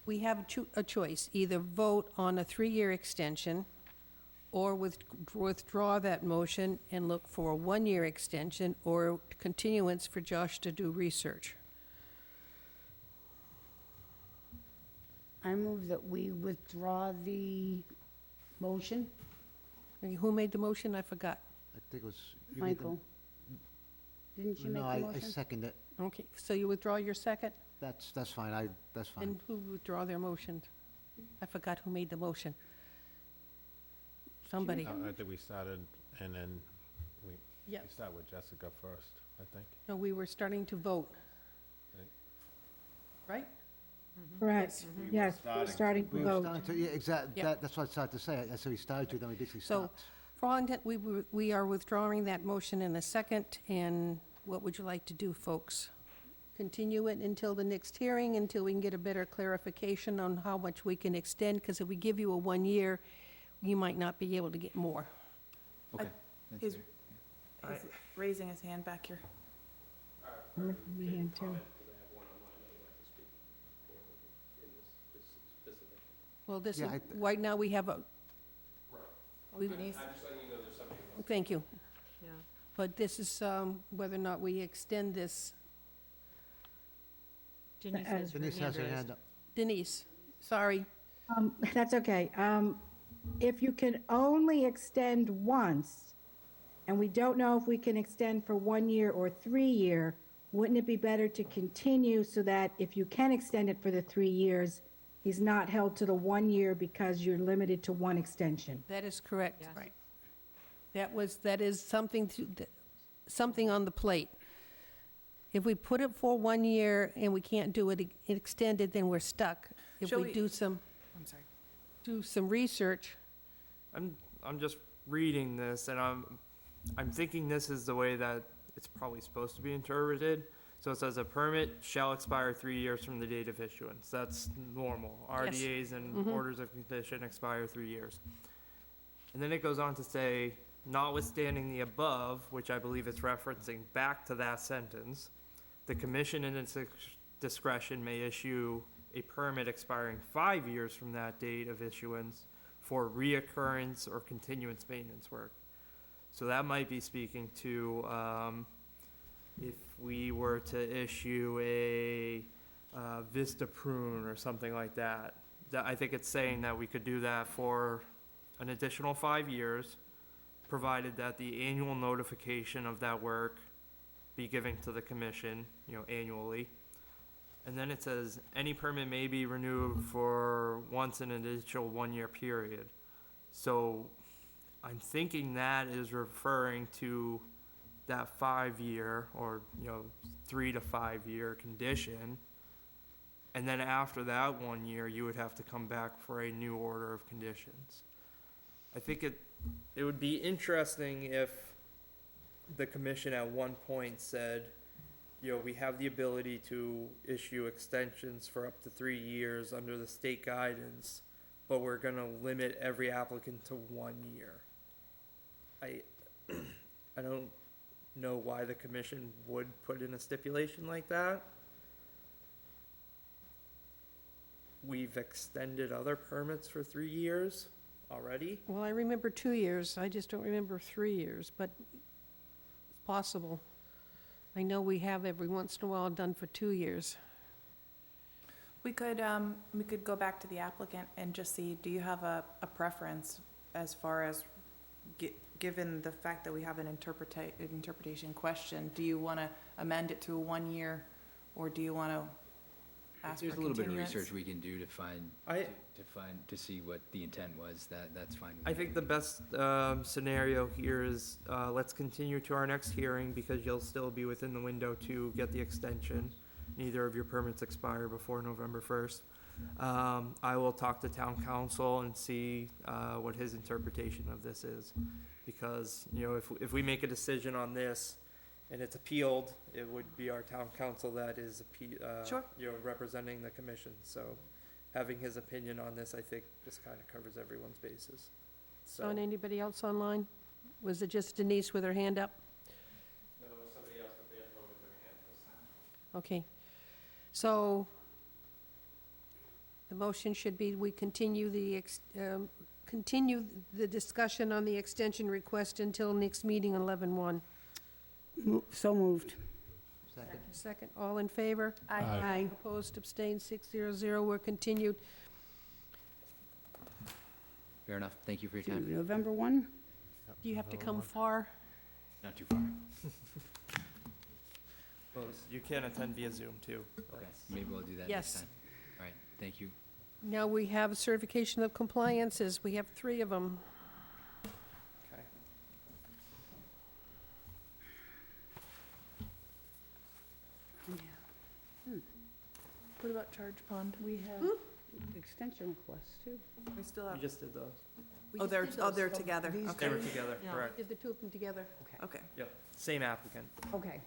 we have a choice, either vote on a 3-year extension or withdraw that motion and look for a 1-year extension or continuance for Josh to do research. I move that we withdraw the motion. Who made the motion? I forgot. I think it was. you made the- Michael? Didn't you make No, the I motion? second it. Okay, so you withdraw your second? That's fine, that's fine. And who withdraw their motion? I forgot who made the motion. Somebody. I think we started, and then we Yeah. start with Jessica first, I think. No, we were starting to vote. Right? Correct, yes, we're starting to We were vote. starting to, yeah, exactly, Yeah. that's what I started to say. I said we started to, then we basically So, stopped. for all intent, we are withdrawing that motion in a second, and what would you like to do, folks? Continue it until the next hearing, until we can get a better clarification on how much we can extend, because if we give you a 1 year, you might not be able to get more. Okay. that's He's fair. he's raising his hand back here. I'm looking at my hand, too. Well, this is, Yeah, right now, we have a... we- Thank you. Yeah. But this is whether or not we extend this. Denise has her Denise has her raised. hand up. Denise, sorry. That's okay. If you can only extend once, and we don't know if we can extend for 1 year or 3 year, wouldn't it be better to continue so that if you can extend it for the 3 years, he's not held to the 1 year because you're limited to one extension? That is correct. Yes. Right. That is something on the plate. If we put it for 1 year and we can't do it extended, then we're stuck. If Shall we we- do some research, I'm just reading this, and I'm thinking this is the way that it's probably supposed to be interpreted. So it says a permit shall expire 3 years from the date of issuance. That's normal. RDAs and orders of condition expire 3 years. And then it goes on to say, notwithstanding the above, which I believe it's referencing back to that sentence, the commission in its discretion may issue a permit expiring 5 years from that date of issuance for reoccurrence or continuance maintenance work. So that might be speaking to, if we were to issue a Vista prune or something like that. I think it's saying that we could do that for an additional 5 years, provided that the annual notification of that work be given to the commission, annually. And then it says, any permit may be renewed for once in an additional 1-year period. So I'm thinking that is referring to that 5-year or, 3 to 5 year condition. And then after that 1 year, you would have to come back for a new order of conditions. I think it would be interesting if the commission at one point said, we have the ability to issue extensions for up to 3 years under the state guidance, but we're gonna limit every applicant to 1 year. I don't know why the commission would put in a stipulation like that. We've extended other permits for 3 years already. Well, I remember 2 years, I just don't remember 3 years, but it's possible. I know we have every once in a while done for 2 years. We could go back to the applicant and just see, do you have a preference as far as, given the fact that we have an interpretation question, do you want to amend it to a 1 year, or do you want to ask for There's a little bit of continuance? research we can do to find, to see what the intent was, that's fine. with I me. think the best scenario here is let's continue to our next hearing because you'll still be within the window to get the extension. Neither of your permits expire before November 1st. I will talk to town council and see what his interpretation of this is. Because, if we make a decision on this and it's appealed, it would be our town council that is, Sure. representing the commission. So having his opinion on this, I think, just kind of covers everyone's bases. So. On anybody else online? Was it just Denise with her hand up? No, somebody else with their hand this time. Okay. So the motion should be, we continue the discussion on the extension request until next meeting, 11/1. So moved. Second, all in favor? Aye. Aye. Opposed, abstained, 600. We're continued. Fair enough, thank you for your To time. November 1? Do you have to come far? Not too far. Well, you can attend via Zoom too. Okay, maybe we'll do that Yes. next time. All right, thank you. Now we have certification of compliances. We have 3 of them. Okay. What about Charge Pond? We have extension requests, too. We still You have, just did those. We oh, just did those. they're together, These They okay, were together, Yeah. correct. Did the 2 of them together. okay. Yep, same applicant. Okay.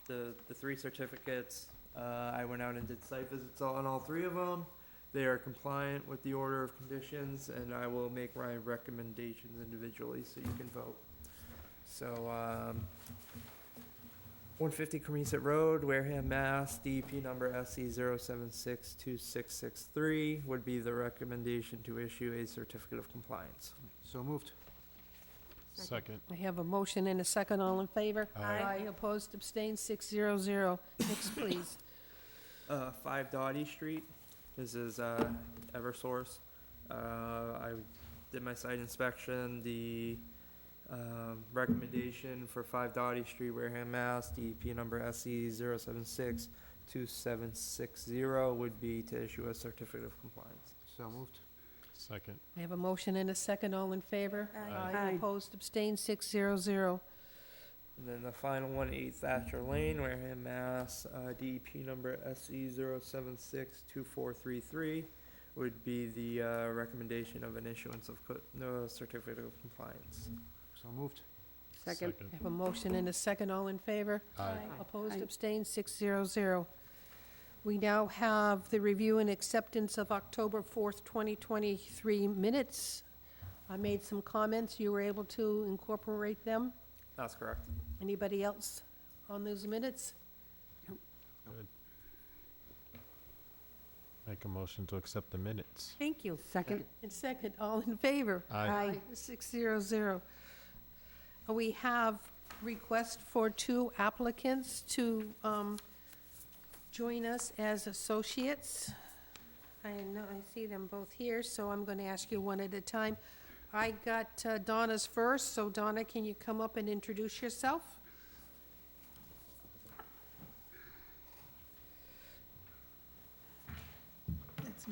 The 3 certificates, I went out and did site visits on all 3 of them. They are compliant with the order of conditions, and I will make my recommendations individually so you can vote. So, 150 Cremisa Road, Wareham, Mass, DEP number SC 0762663 would be the recommendation to issue a certificate of compliance. So moved. Second. I have a motion and a second. All in favor? Aye. Opposed, abstained, 600. Next, please. 5 Dottie Street. This is Eversource. I did my site inspection. The recommendation for 5 Dottie Street, Wareham, Mass, DEP number SE 0762760 would be to issue a certificate of compliance. So moved. Second. I have a motion and a second. All in favor? Aye. Aye. Opposed, abstained, 600. And then the final one, 8 Thatcher Lane, Wareham, Mass, DEP number SE 0762433 would be the recommendation of an issuance of no certificate of compliance. So moved. Second. I have a motion and a second. All in favor? Aye. Opposed, Aye. abstained, 600. We now have the review and acceptance of October 4th, 2023 minutes. I made some comments. You were able to incorporate them? That's correct. Anybody else on those minutes? Good. Make a motion to accept the minutes. Thank you. Second. And second, all in favor? Aye. 600. We have request for 2 applicants to join us as associates. I know, I see them both here, so I'm going to ask you one at a time. I got Donna's first, so Donna, can you come up and introduce yourself?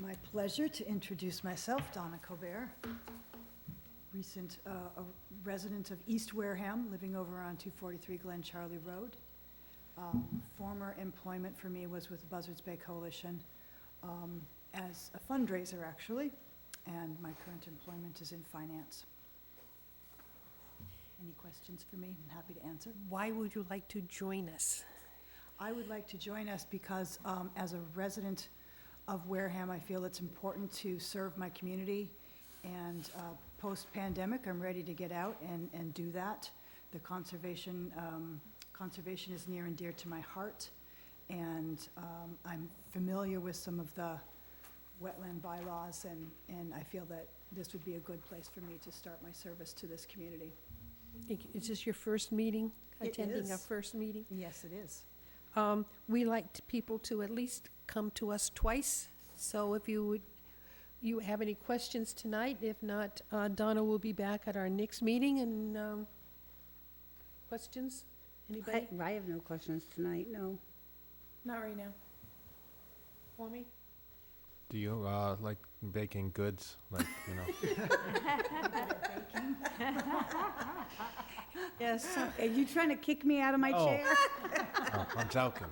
my pleasure to introduce myself, Donna Colbert, recent a resident of East Wareham, living over on 243 Glen Charlie Road. Former employment for me was with Buzzards Bay Coalition as a fundraiser, actually, and my current employment is in finance. Any questions for me? I'm happy to answer. Why would you like to join us? I would like to join us because as a resident of Wareham, I feel it's important to serve my community. And post-pandemic, I'm ready to get out and do that. The conservation is near and dear to my heart. And I'm familiar with some of the wetland bylaws, and I feel that this would be a good place for me to start my service to this community. Is this your first meeting? It Attending a is. first meeting? Yes, it is. We like people to at least come to us twice, so if you have any questions tonight, if not, Donna will be back at our next meeting, and, questions? Anybody? I have no questions tonight, no. Not right now. For me? Do you like baking goods? Like, you know? Yes. Are you trying to kick me out of my Oh. chair? Oh, I'm joking.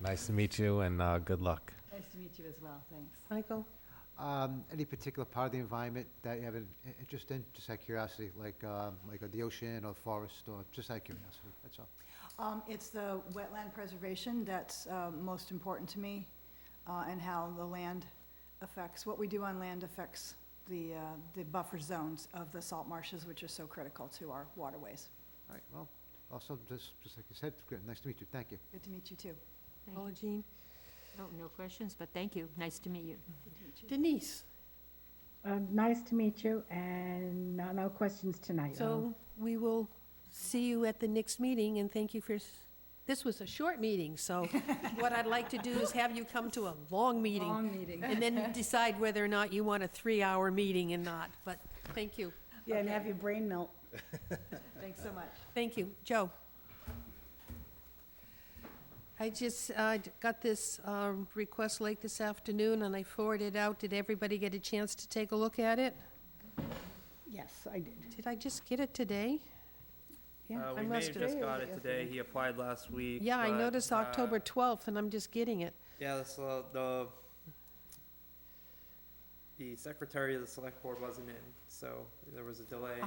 Nice to meet you, and good luck. Nice to meet you as well, thanks. Michael? Any particular part of the environment that you have an interest in, just out of curiosity, like the ocean or forest, or just out of curiosity, that's all? It's the wetland preservation that's most important to me, and how the land affects, what we do on land affects the buffer zones of the salt marshes, which are so critical to our waterways. All right, well, also, just like you said, great, nice to meet you, thank you. Good to meet you, too. Thank Paula you. Jean? Oh, no questions, but thank you. Nice to meet you. Denise? Nice to meet you, and no questions tonight. So we will see you at the next meeting, and thank you for, this was a short meeting, so what I'd like to do is have you come to a long meeting. Long meeting. And then decide whether or not you want a 3-hour meeting and not, but thank you. Yeah, and have your brain melt. Thanks so much. Thank you. Joe? I just got this request late this afternoon, and I forwarded it out. Did everybody get a chance to take a look at it? Yes, I did. Did I just get it today? Yeah, I We may must have have. just got it today. He applied last week. Yeah, I but, noticed October 12th, and I'm just getting it. Yeah, the secretary of the select board wasn't in, so there was a delay,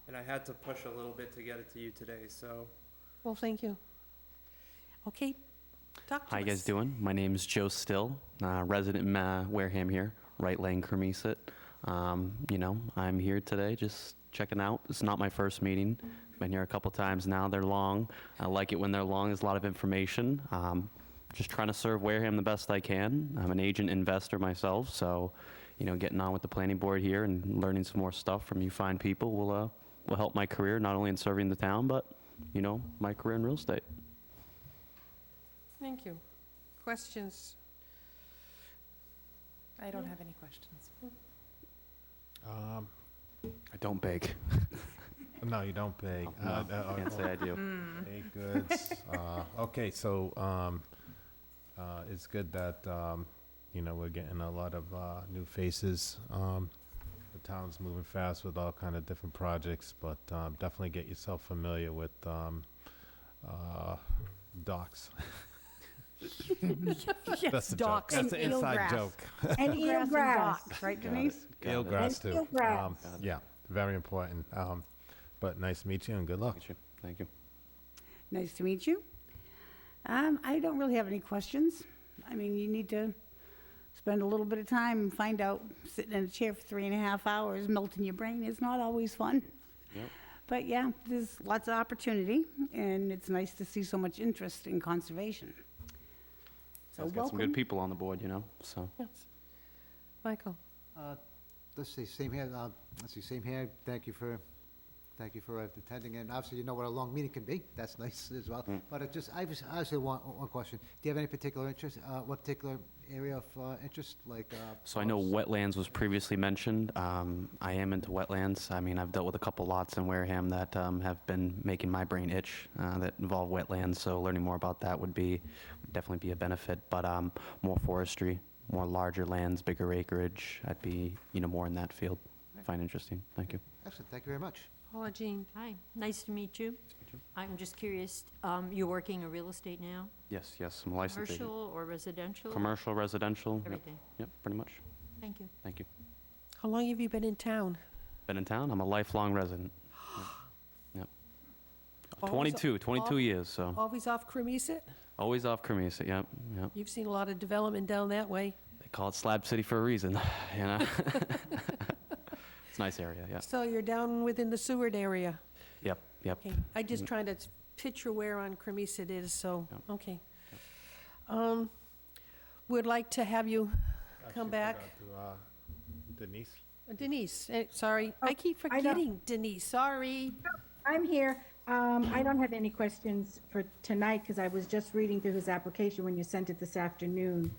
and I had to push a little bit to get it to you today, so. Well, thank you. Okay, talk to us. How you guys doing? My name's Joe Still, resident in Wareham here, right lane, Kermesset. You know, I'm here today just checking out. It's not my first meeting. Been here a couple times now. They're long. I like it when they're long. There's a lot of information. Just trying to serve Wareham the best I can. I'm an agent investor myself, so, you know, getting on with the planning board here and learning some more stuff from you fine people will help my career, not only in serving the town, but, you know, my career in real estate. Thank you. Questions? I don't have any questions. I don't bake. No, you don't bake. No, can't say I do. Baked goods. Okay, so it's good that, you know, we're getting a lot of new faces. The town's moving fast with all kind of different projects, but definitely get yourself familiar with docks. That's a joke. docks. That's an And inside eelgrass. joke. And Eelgrass and eelgrass, docks. right, Got Denise? it, got it. Eelgrass too. eelgrass. Yeah, very important. But nice to meet you and good luck. Thank you. Thank you. Nice to meet you. I don't really have any questions. I mean, you need to spend a little bit of time and find out, sitting in a chair for 3.5 hours, melting your brain is not always fun. Yep. But yeah, there's lots of opportunity, and it's nice to see so much interest in conservation. So Let's get some good welcome. people on the board, you know, so. Yes. Michael? Let's see, same here, same here, thank you for attending, and obviously you know what a long meeting can be, that's nice as well. But I just honestly want one question. Do you have any particular interest, what particular area of interest, like? So I know wetlands was previously mentioned. I am into wetlands. I mean, I've dealt with a couple lots in Wareham that have been making my brain itch that involve wetlands, so learning more about that would definitely be a benefit, but more forestry more larger lands, bigger acreage, I'd be, more in that field. Find interesting. Thank you. Excellent, thank you very much. Paula Jean. Hi, nice to meet you. I'm just curious, you're working in real estate now? Yes, I'm a licensed agent. Commercial or residential? Commercial, residential. Yep. Everything. Yep, pretty much. Thank you. Thank you. How long have you been in town? Been in town? I'm a lifelong resident. Yep. Always- 22 years, so. Always off Cremisa? Always off Cremisa, yep. You've seen a lot of development down that way. They call it Slab City for a reason, It's a nice area, yeah. So you're down within the Seward area? Yep. Okay, I just trying to picture where on Cremisa it is, so, okay. Would like to have you come back. Denise? Denise, sorry, I keep I don't- forgetting Denise, sorry. I'm here. I don't have any questions for tonight because I was just reading through his application when you sent it this afternoon.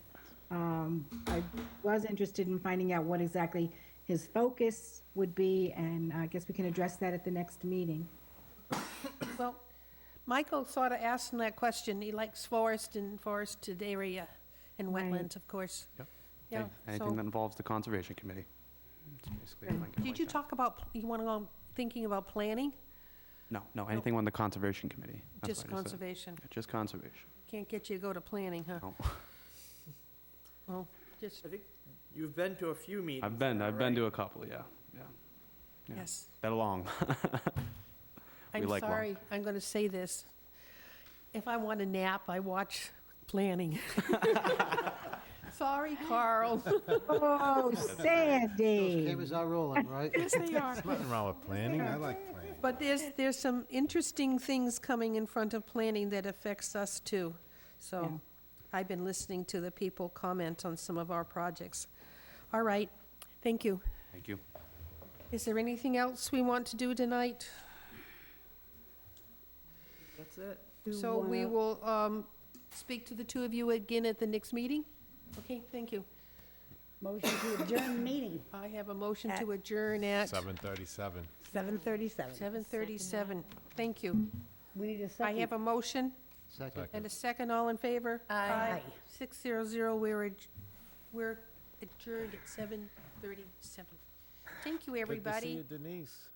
I was interested in finding out what exactly his focus would be, and I guess we can address that at the next meeting. Well, Michael sort of asked him that question. He likes forest and forested area and Right. wetlands, of course. Yep. Yeah, Anything so, that involves the Conservation Committee. It's basically a blanket did white you check. talk about, you want to go thinking about planning? No, anything on the Conservation Committee. That's Just what I said. conservation? Yeah, just conservation. Can't get you to go to planning, huh? No. Well, just, I think you've been to a few meetings. I've been to a couple, yeah. yes. Been long. We I'm like long. sorry, I'm going to say this. If I want a nap, I watch planning. Sorry, Carl. Oh, Those Sandy. cameras are rolling, right? Yes, they are. There's nothing wrong with planning. I like planning. But there's some interesting things coming in front of planning that affects us too. So I've been listening to the people comment on some of our projects. All right, thank you. Thank you. Is there anything else we want to do tonight? That's it. So we will speak to the two of you again at the next meeting? Okay, thank you. Motion to adjourn the meeting, I have a motion to adjourn at 7:37. 7:37. 7:37. Thank you. We need a I second. have a motion Second. and a second. All in favor? Aye. 600, we're adjourned at 7:37. Thank you, everybody. Good to see you, Denise.